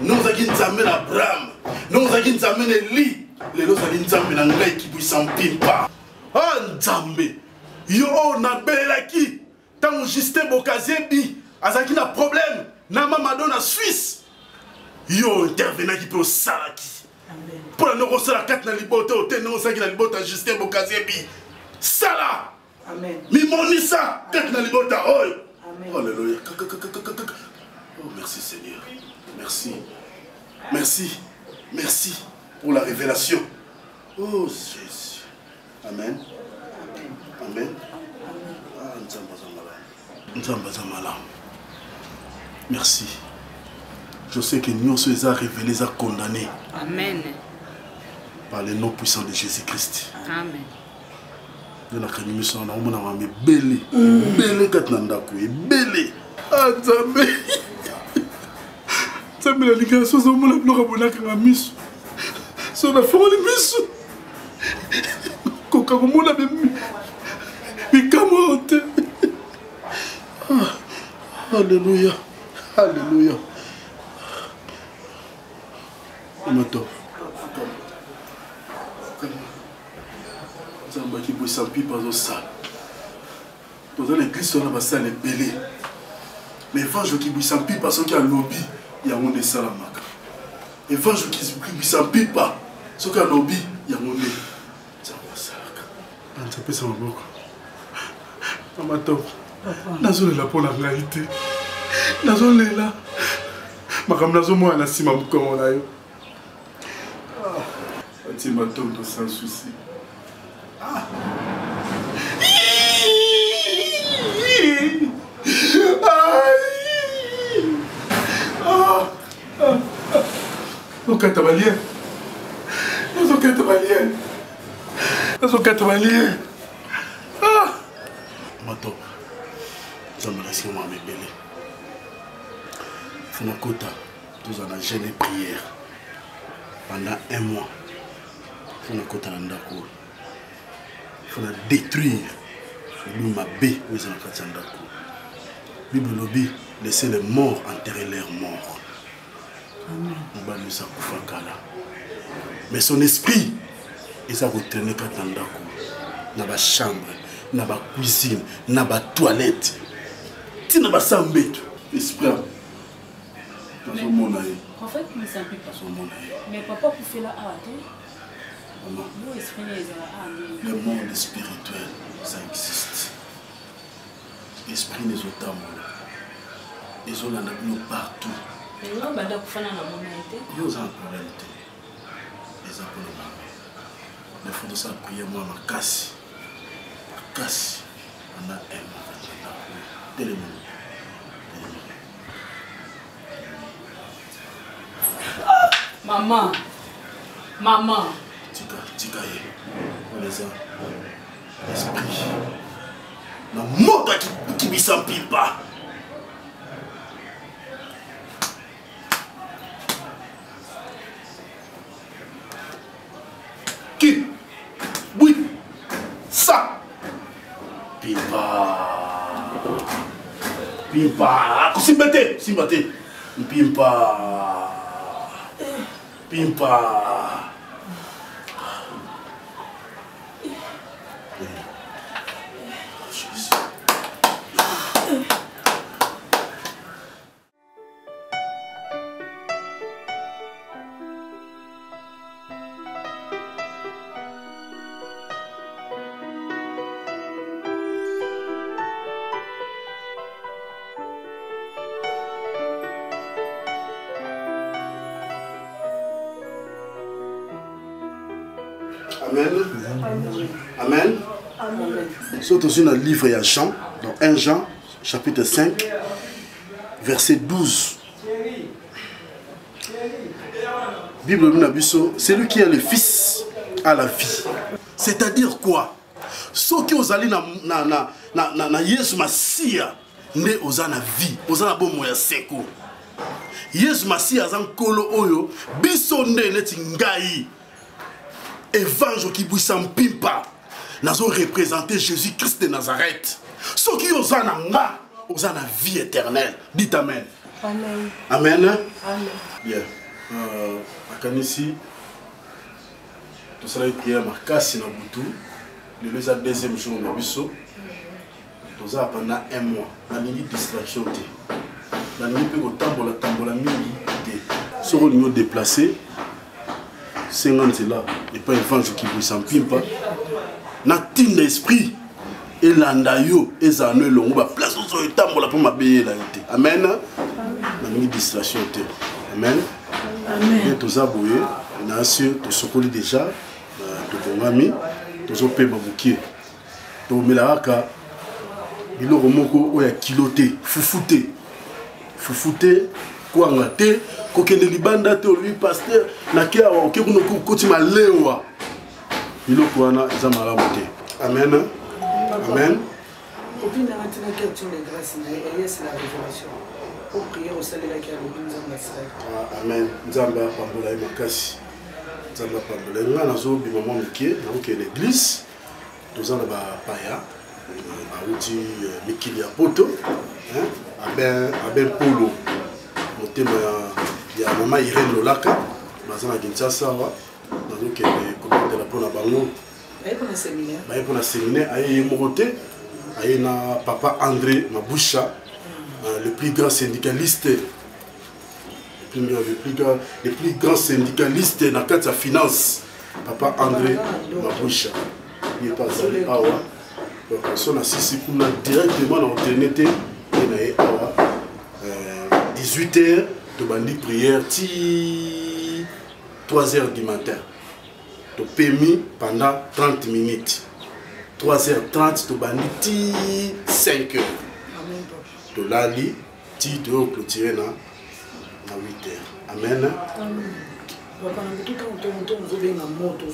ndemo za kinzambe na Abraham ndemo za kinzambe na Eli lelo za kinzambe na ngai kibwisa mpimpa Nzambe yo na belaki tango Justin Bokazebi azaki na problème na mamado na Suisse yo intervenaki pe osalaki pour na kosala kati na libota ote na osaki na libota Justin Bokazebi sala mimonisa kati na libota oyo alléluia oh merci Seigneur merci pour la révélation oh Jésus. Amen. Merci. Je sais que nous sommes révélés, condamnés. Amen. Par le nom puissant de Jésus-Christ. Amen. Nous avons belé. Belé katnandaku. Belé. Ah, Nzambe. Nzambe la ligation, c'est mon amour à mon akanga misu. C'est la folie misu. Kokamona bikamote. Alléluia. Alléluia. Amato. Zamba qui bouille sans pipe dans ça. Dans l'église on a passé les belé. Mais évangile qui bouille sans pipe parce qu'il y a lobby, il y a mon de salamaka. Évangile qui bouille sans pipe parce qu'il y a lobby, il y a mon de nzapesa maboko amato nazolela mpona ngai te nazolela makambo nazomona na nsima mokongo na yo atima tondo sans souci okata balien nazokata balien. Mato, ça me reste moi mes belles. Fonakota, tous en a jeûné prière pendant 1 mois. Fonakota Nandako. Il faut détruire le mabé où ils ont fait Nandako. Bible lobby, laisser les morts enterrer leurs morts. Amen. Mais son esprit, il s'est retourné quand Nandako. Dans la chambre, dans la cuisine, dans la toilette. Tu n'as pas ça en bête. Esprit. En fait, il ne s'appuie pas sur mon. Mais papa, vous faites la hâte. Le monde spirituel, ça existe. L'esprit des autres ils ont la partout. Mais non, bah donc faire la monnaie. Ils ont un problème. Les appels. Il faut de ça prier moi ma casse. Ma casse. On a un. Télémon. Maman. Maman. Tika, on les a. Esprit. La mort qui ne s'empile pas. Qui? Oui. Ça. Pimpa. Simbate. Pimpa. Amen. Sauf aussi dans le livre de Jean, dans 1 Jean, chapitre 5, verset 12. Bible c'est lui qui est le fils à la vie. C'est-à-dire quoi? Ceux qui ont allé na Yesu Masia, ne oza na vie, oza na bon moya seko. Yesu Masia azan kolo oyo, biso nde neti ngai. Évangile qui bouille sans pimpa. Nous avons représenté Jésus-Christ de Nazareth. Ceux qui ont la vie éternelle. Dites Amen. Amen. Amen. Amen. Bien. À Kanisi, tout ça est prié à Marcassi na Boutou. Le deuxième jour de Bisso. Tout ça pendant 1 mois. La mini distraction. La mini peut tambola mini. Ce rôle nous déplacé. 50 c'est là, et pas évangile qui vous s'en pimpa. Na tin d'esprit et l'andayo et zanou longo ba place où sont tambola pour ma béé là. Amen. Na mini distraction. Amen. Amen. Tout ça boué, na sûr tout sokoli déjà, tout bongami, tout so pe babuki. Tout melaka biloko moko oya kiloté, fufouté. Quoi ngate kokende libanda te lui pasteur na kia o ke kuno kotima lewa biloko wana eza malamu te. Amen. Amen. Depuis la matinée qui est une grâce et c'est la révélation pour prier au salut là qui a le Nzamba. Amen. Nzamba pambola makasi. Nzamba pambola nga nazo bimama mukie na oke l'église tozana ba paya auti mikili ya poto aben polo motema ya mama Irene Lolaka bazana Kinshasa wa nazoke komite la pona bango baye pour na séminaire aye mokote aye na papa André Mabusha le plus grand syndicaliste le plus grand syndicaliste dans la finance papa André Mabusha il est passé awa donc on a sisi kuna directement dans internet et na awa 18h de bandi prière ti 3h du matin. Tu permis pendant 30 minutes. 3h30 tu bandi ti 5h. Tu lali ti tu clôturer na 8h. Amen. Papa, on a moto,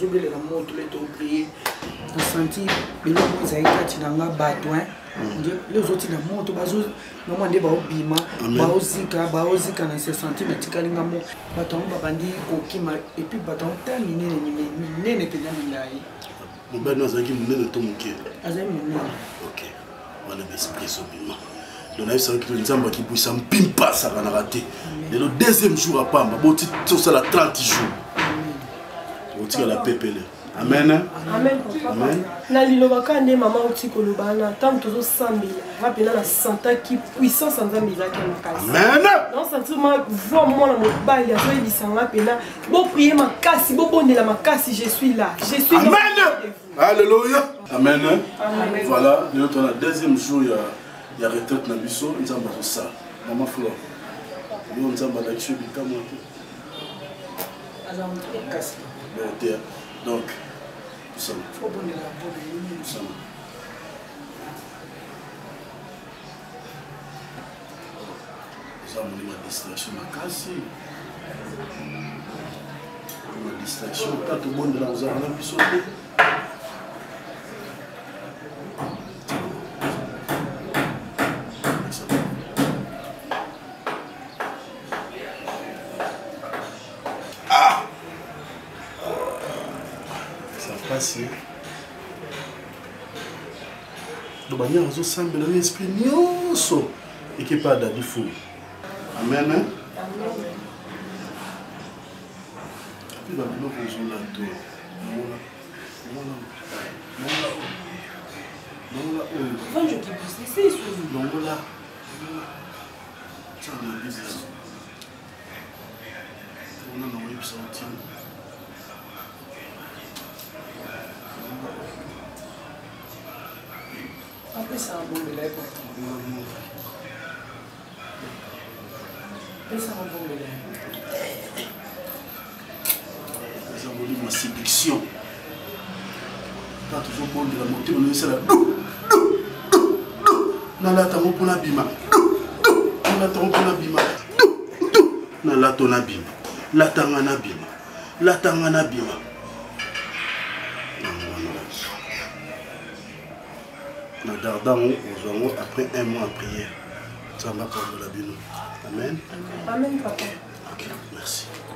les senti biloko ezali kati na nga bato les autres na moto maman nde baobima baozika na se senti natikali nga mo bato yango babandi kokima epuis bato yango ta minene mpenza milai mobali azalaki monene to moke azali monene ok wana baesprit ezobima donc nayebisaki to nzambe akibwisa mpimpa asakanaka te lelo deuxième jour apamba boti tosala 30 jours otikala pepele amen amen amen na lilobaka nde mama oti koloba na ntango tozosambela rapena na santaki puissance ya nzambe ezalaki ya makasi amen naosentima voi mwana mobali azoyebisanga mpena boprie makasi bobondela makasi je suis là amen alléluia amen voilà lelo tona deuxième jour ya retraite na biso nzambe azosala mama flor yo nzambe alakisi yo bikamwa te donc nous sommes ma distraction makasi ma distraction pas tout le monde là vous avez un épisode de manière aux ensemble dans l'esprit nyonso et qui pas d'adi fou amen amen puis la bilo vous la to non quand je dis c'est ça non là ça me dit ça on a envoyé ça au team. Après ça, un bon délai pour Après ça, un bon délai. Ça veut dire ma séduction. Quand toujours bon de la montée, on est là. Nala tango pona bima. Nala tango pona bima. Nala tona bima. La tangana bima. La tangana bima. Nous après un mois en prière. Ça m'a parlé la bino. Amen. Amen, papa. Ok, merci. On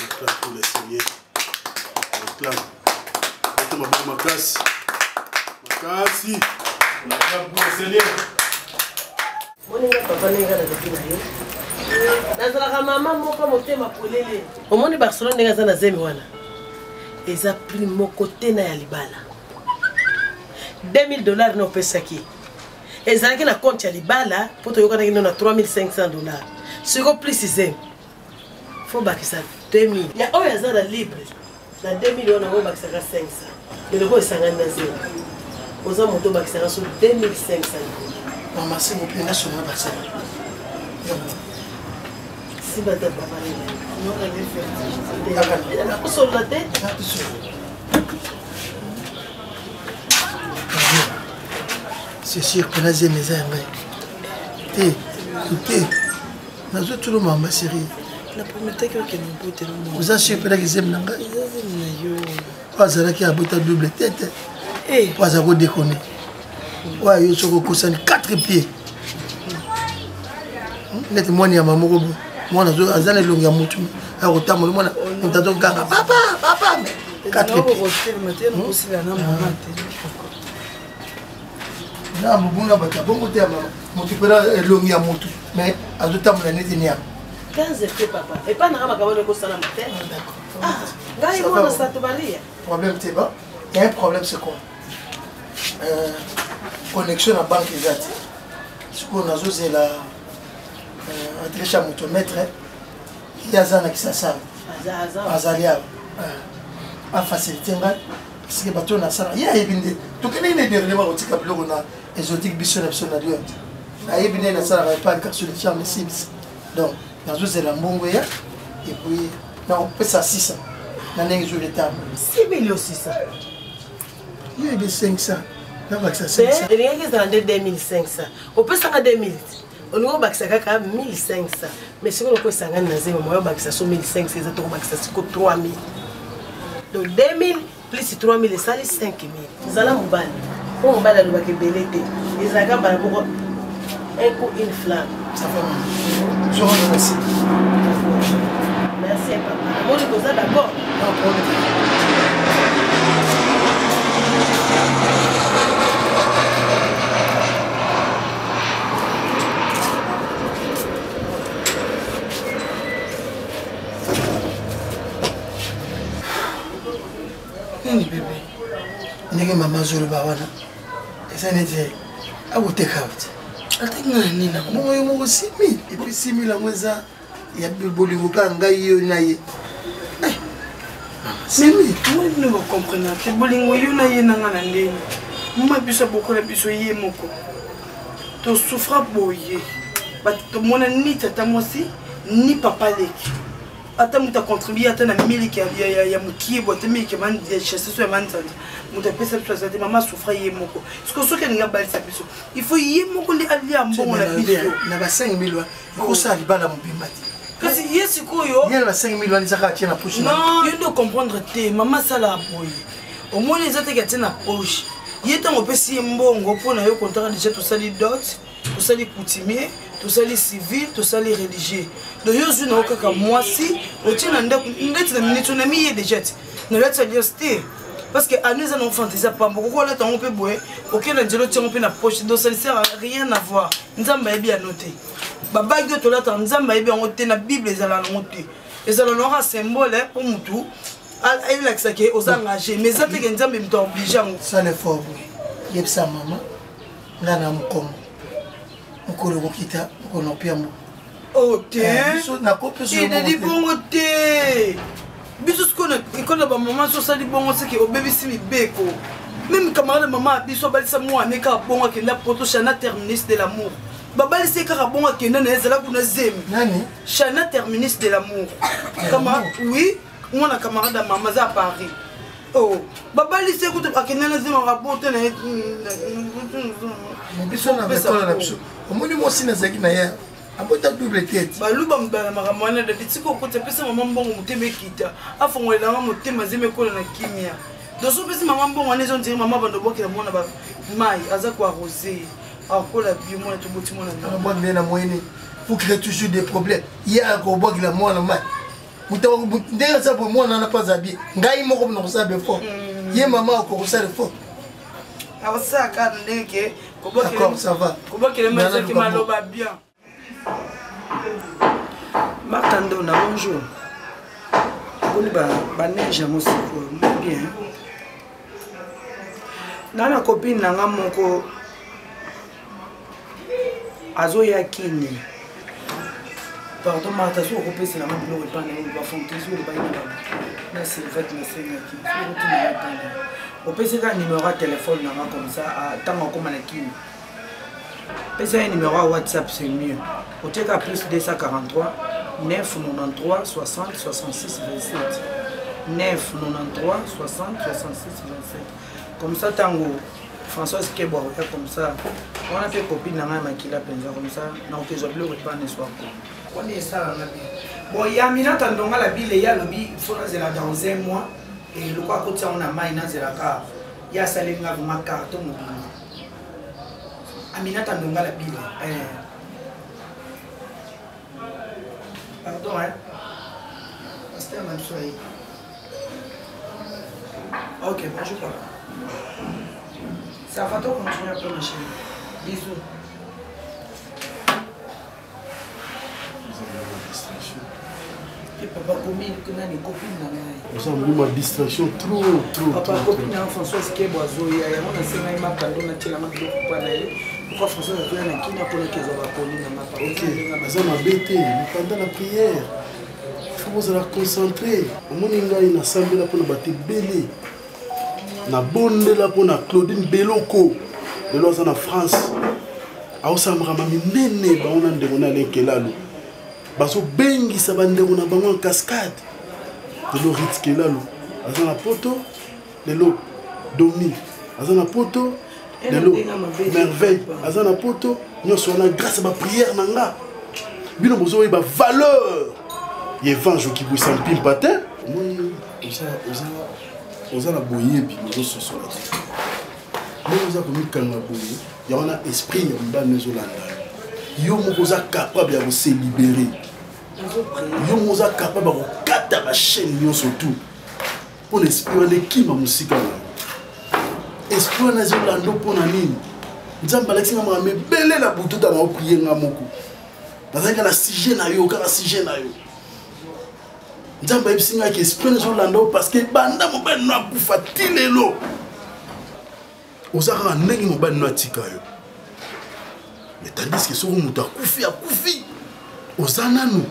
acclame pour le Seigneur. On acclame. Mettez ma classe. Ma classe. On acclame pour le Seigneur. nazalaka mama moko motema polele omoni barcelone ndenge aza na zemi wana eza prix moko te na ya libala $2000 na opesaki ezalaki na compte ya libala mpo toyokanaki no na $3500 siko plus zemi fo bakisa 2000 ya oyo aza na libre na 2000 wana oyo bakisaka 500 eloko esangani na zemi oza moto bakisaka so 2500 mama s'il vous plaît nasona basala si bata babalela nakosolola te c'est sûr que nazemi eza ya ngai te nazotula mama série oza sûr mpenaki zemi na ngai po azalaki abota double tete po aza kodekone oyo yo soki okosani 4 pieds neti mwani ya mama moko mwana aza na elongi ya motu akotambola mwana moto azoganga papa 4 pieds na mobunga bato bongo te ya mama motu mpena elongi ya motu mais azotambola neti ni yama 15 pieds papa epa nanga makambo ekosala mate ngai mwana sato balia problème te ba il y a un problème c'est quoi connexion na banque eza te sikoyo nazozela adresse ya moto maître ye aza na kisasa azali awa afacilité ngai parceke bato oyo nasala ye ayebi nde tokendeki nde dernièrement kotika biloko na exotique biso na biso na lio ayebi nde nasalaka epa garçon de charme sibs donc nazozela mbongo ya epuis nakopesa 600 na ndenge ezoli etamba 6600 yebi 500 nabakisa 500 elingaki ezala nde 2500 opesanga 2000 olingo bakisa kaka 1500 mais sikoyo okosangani na zema moyo bakisa so 1500 eza tokobakisa siko 3000 donc 2000 plus 3000 esali 5000 ezala mobali po mobali alobaka ebele te ezalaka mbala poko un coup une flamme ça va je vous remercie merci papa moi je vous d'accord nini bebe ndenge mama azoloba wana eza neti akoteka uti ateki nga na nini mongo yo moko 6000 epuis 6000 yango eza ya bolingo kaka ngai yo na ye ne bacomprendre te bolingo yo na ye nanga na ndenge mama biso bokola biso ye moko tosouffra boye tomona ni tata mwasi ni papa leki ata mutu acontribue ata na miliki ya mokiebo ata miliki ya chasse so ya manzanza mutu apesa biso aza te mama asouffra ye moko siko soki alingi abalisa biso il faut ye moko nde alia mbongo na biso na ba 5000 wa ekosala libala mobimba te kasi ye sikoyo ye na ba 5000 wana ezaka atie na poche non yo nde ocomprendre te mama asala boye omoni eza teke atie na poche ye ntango opesi ye mbongo mpo na yo kontaka deja tosali dot tosali coutumier tosali civil tosali religieux donc yo zwi na yo kaka mwasi otie na ndako ndeti na minute onami ye deja te nalati alliance te parce que anu eza na ofantaisie pamba okoki olata yango mpe boye okei na nzela otiango mpe na poche donc ça ne sert à rien à voir nzambe ayebi yango te babagi oyo tolataka nzambe ayebi yango te na bible ezala nango te ezala nango symbole mpo mutu ayelakisaki oza engagé mais eza teke nzambe mutu aoblige yango sala effort boye yebisa mama nga na mokongo mokolo kokita mokolo nopiambo o te idedi bongo te biso sikoyo ekona bamama so osali bongo seke obebisi mibeko même camarade mama biso abalisa mwana kaka bongo akenda poto chana terminus de l'amour babalisi kaka bongo akenda na ezala kuna zemi chana terminus de l'amour oui mwana camarade ya mama aza a Paris oh babalisi ekuti akenda na zemi akabote na biso na bekola na biso omoni mosi nazalaki na ye abota double tête baluba mbala makambo wana dadi tika okoti apesa mama mbongo motema ekita afongolelanga motema azemi ekola na kimia donc opesi mama mbongo wana ezondiri mama bandobokela mwana bamai aza koarrose akola bio mwana toboti mwana mwana na moyene vous créez toujours des problèmes ye akobokela mwana mai ndenge aza boye mwana wana pas abie ngai moko na kosala befort ye mama akokosala effort awasala kaka ndenge d'accord ça va kobokela mazaki maloba bien Martando na bonjour. Boni ba neige mo siko bien. Nana copine nanga moko azo ya kini. Pardon Martha so ko pesa na mabilo pa na ba fontezo ba ina ba. Na Sylvette na senga ki. Ko tuna ba. O pesa ka numéro de téléphone nanga comme ça tanga ko mana kini. Pesa un numéro à WhatsApp, c'est mieux. Au TK plus 243 993 60 66 27. 993 60 66 27. Comme ça, tango Françoise Kebo, comme ça. On a fait copine dans ma kila penza comme ça. Donc je vais le reprendre soir. On est ça la vie. Bon, il y a mina tandonga la bille, il y a le bi, il faut là dans un mois et le quoi côté on a maïna c'est la carte. Il y a ça les gars ma carte mobile. Aminata Ndonga la bille. Pardon, hein? Pasteur Mansoui. Ok, bonjour. Ça va toi continuer un peu, ma chérie. Bisous. Et papa, combien de copines dans la Ça me dit ma distraction trop. Papa, copine, François, c'est qu'il y a besoin. Il y a un peu de temps. Pourquoi François a fait un qui n'a pas le cas de la police? Ok, ça m'a bêté. Pendant la prière, il faut se concentrer. Au moins, il y a une assemblée pour nous battre belé. Na bonne là pour na Claudine Beloko. De l'autre en France. A Osamra mami nene ba on a ndengona lenkelalo. Baso bengi sa bandengona bango en cascade. De l'eau ritkelalo. Azana poto, de l'eau domi. Azana poto lelo merveille aza na poto nyonso wana grâce à baprière na nga bino bozoyeba valeur ya évangile okibwisa mpimpa te omoni oza na boyebi ozososola te ndenge oza komikanga boye ya wana esprit ya mobali ezolanda yo moko oza capable ya kose libere yo moko oza capable ya kokata bachaîne nyonso tout mpona esprit wana ekima mosika na esprit wana ezolanda mpona nini nzambe alakisi nga makambo ebele na butu tana oprie nga moko nazalaki na sujet na yo kaka sujet na yo nzambe ayebisi ngaki esprit ezolanda o parce que banda mobali no akufa ti lelo oza kaka ndenge mobali no atika yo mais tandis que soki moto akufi oza nanu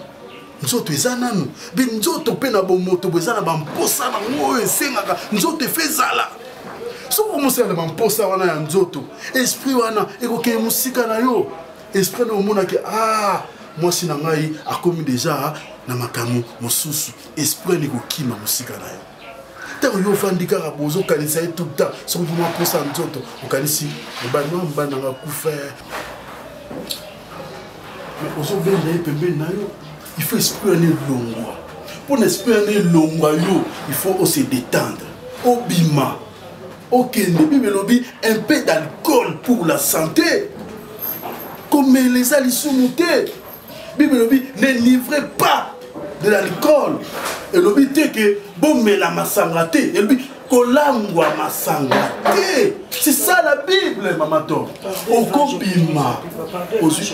nzoto eza nanu mpe nzoto mpe na bomoto bo eza na bamposa nango oyo esengaka nzoto efe ezala soki omosala na bamposa wana ya nzoto esprit wana ekokeye mosika na yo esprit na omonaki mwasi na ngai akomi deja na makambo mosusu esprit na ekokima mosika na yo ntango yo ofandi kaka bozokanisa ye tout le temps soki mpo mwaposa ya nzoto okanisi mobali na nga kufa ozobenda ye pembeni na yo il faut esprit wana elongwa mpona esprit wana elongwa yo il faut ose détendre obima okende bible elobi un peu d'alcool pour la santé komeleza lisumu te bible elobi ne livrez pas de l'alcool elobi te ke bomela masanga te elobi kolangwa masanga te c'est ça la bible mamato okobima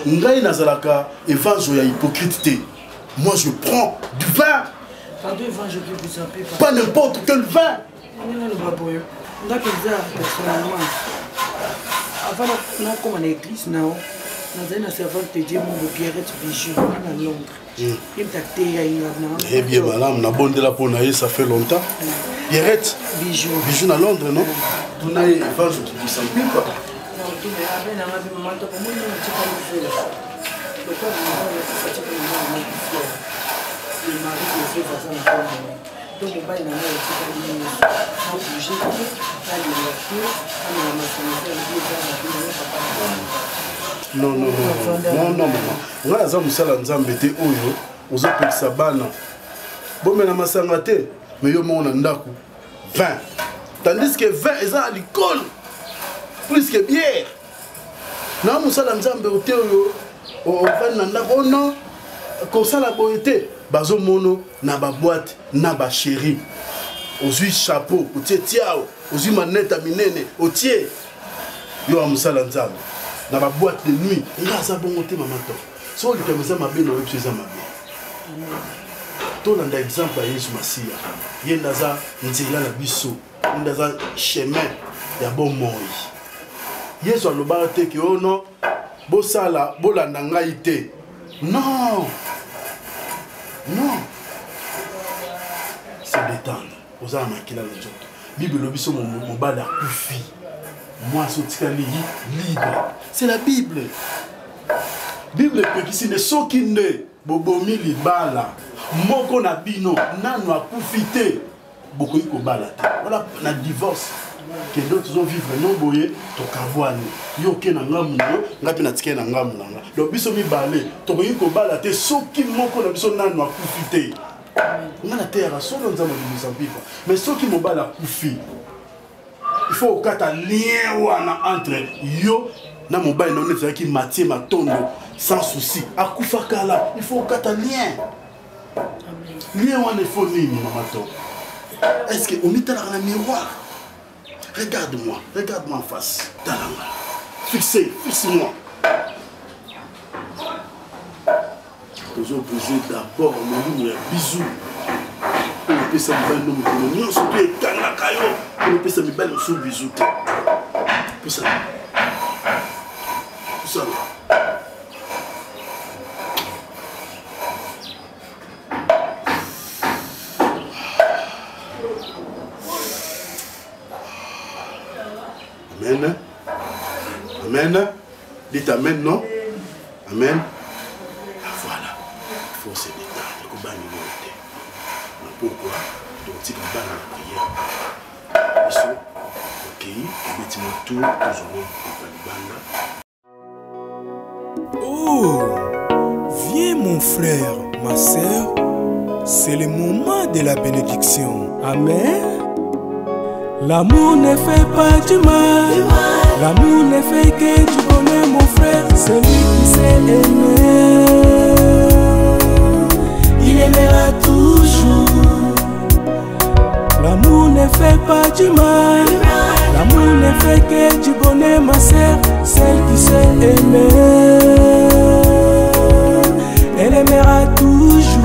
ngai nazalaka évangile ya hypocrite te moi je prends du vin pas n'importe quel vin avant nakoma na église nao nazali na servante de Dieu mon Pierrette Bijou na Londres eh bien madame nabondela mpona ye ça fait longtemps Pierrette Bijou na Londres non tuna ye évangile kibisa mpipa donc mobali na ngai etikali abouge alela te amela masanete non ngai aza mosala nzambe te oyo ozopekisa bana bomela masanga te mais yo moko na ndako vin tandis que vin eza na licole plus que bière na mosala nzambe ote oyo ovandi na ndako ono kosala boye te bazomono na baboite na bachéri ozwi chapeau otie tiao ozwi maneta minene otie yo amosala nzambe na baboite de nuit nga aza bongo te mamato soki likambo eza mabe na oyebiso eza mabe tolanda exemple ya yesu masiya ye nde aza nzela na biso ye nde aza chemin ya bomoi yesu alobaka te ke ono bosala bolanda ngai te non c'est détendre oza na makila na nzoto bible elobi so mobali akufi mwasi otikali libre c'est la bible epekisi nde soki nde bobomi libala moko na bino nano akufi te bokoki kobala te wana na divorce kende tozovivre no boye tokavwani yo oke na ngambu na yo ngai mpe natikali na ngambu na nga donc biso mibale tokoki kobala te soki moko na biso nano akufi te nga na terre solo nzambe alibisa mpipa mais soki mobali akufi il faut okata lien wana entre yo na mobali na neti ezalaki matie matondo sans souci akufa kala il faut okata lien wana ifo nini mamato est ce que omitalaka na miroir regarde-moi en face talanga fixe-moi tozoposer d'abord molimo ya bizu oyo opesa mibali no mokolo nyonso to ekangaka yo oyo opesa mibali mosusu bizu te posala amen dites amen non amen voilà il faut se détendre kobani te pourquoi donc tika bana na prière biso Kei, Betty Moto, Tozolo, Palibanda. Oh, viens mon frère, ma sœur, c'est le moment de la bénédiction. Amen. L'amour ne fait pas du mal, l'amour ne fait que du bonheur, mon frère, celui qui s'est aimé, il aimera toujours. L'amour ne fait pas du mal, l'amour ne fait que du bonheur, ma sœur, celle qui s'est aimée, elle aimera toujours.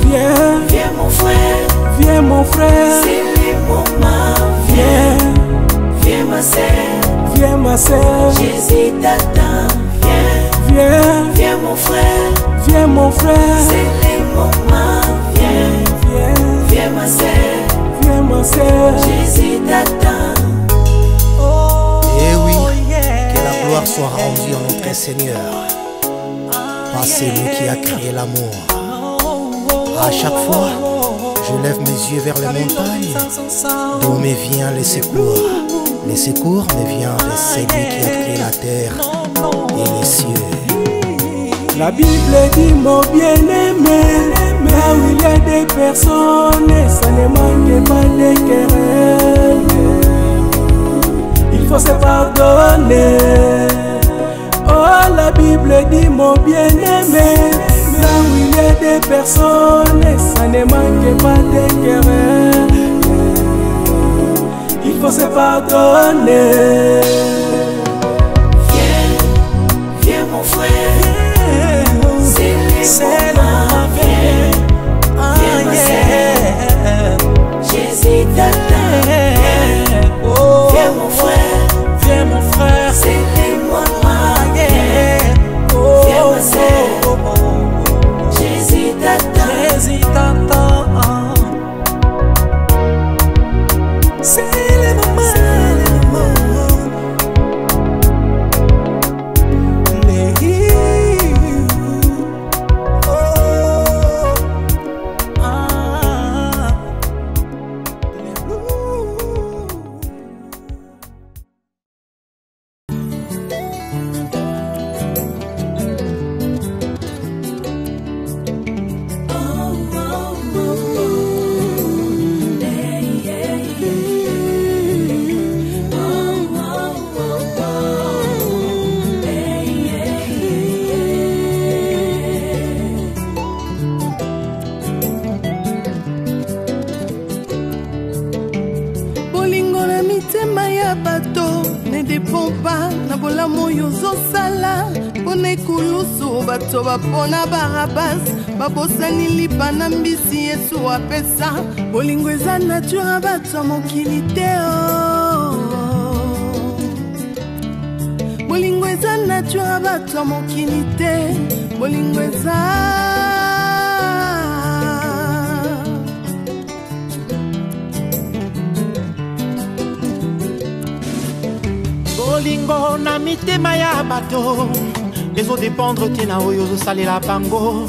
Viens, viens mon frère, viens mon frère, c'est le moment. Viens, viens ma sœur, viens ma sœur, Jésus t'attend. Viens, viens, viens mon frère, viens mon frère, c'est le moment. Viens, viens, viens ma sœur, Jésus t'attend. Et oui, que la gloire soit rendue à notre Seigneur, par celui qui a créé l'amour. À chaque fois, je lève mes yeux vers les montagnes, d'où me vient le secours. Le secours me vient de celui qui a créé la terre et les cieux. La Bible dit mon bien-aimé, là où il y a des personnes, ça ne manque pas de querelles. Il faut se pardonner. Oh, la Bible dit mon bien-aimé, là où il y a des personnes, ça ne manque pas de querelles. Il faut se pardonner. Viens, viens mon frère, c'est le moment. Viens, viens ma sœur, Jésus t'attend. Viens mon frère, c'est le moment. Viens ma sœur, Jésus t'attend. C'est le moment. Pona barabas babosani lipa na mbisi Yesu apesa bolingo eza nature bato mokili te bolingo eza nature bato mokili te bolingo eza bolingo na mitema ya bato ezodépendre tina oyo ozosalela bango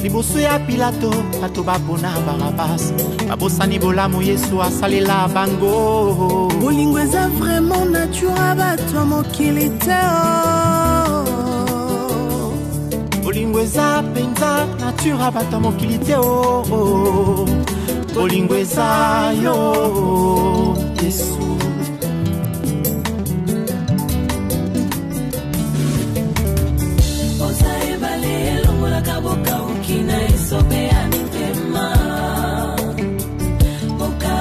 liboso ya Pilato bato bapona Barabas babosani bolamu Yesu asalela bango bolingo eza vraiment nature bato mokili te bolingo eza penza nature bato mokili te bolingo eza yo Yesu. Boka ukina isobe ya mitema Boka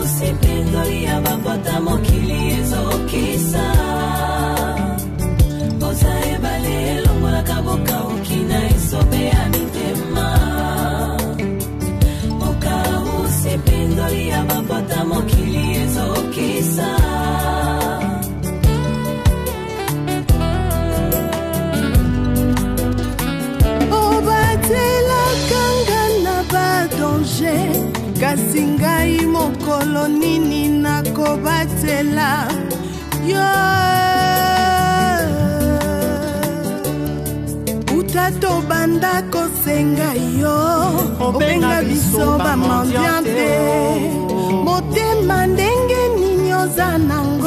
usipindoli ya babota mokili ezokisa Boza ebale longola kaboka ukina isobe ya mitema Boka usipindoli ya babota mokili ezokisa kasi ngai mokolo nini nakobatela yo uta ntango tobanda kosenga yo obenga biso bamandiante motema ndenge nini oza nango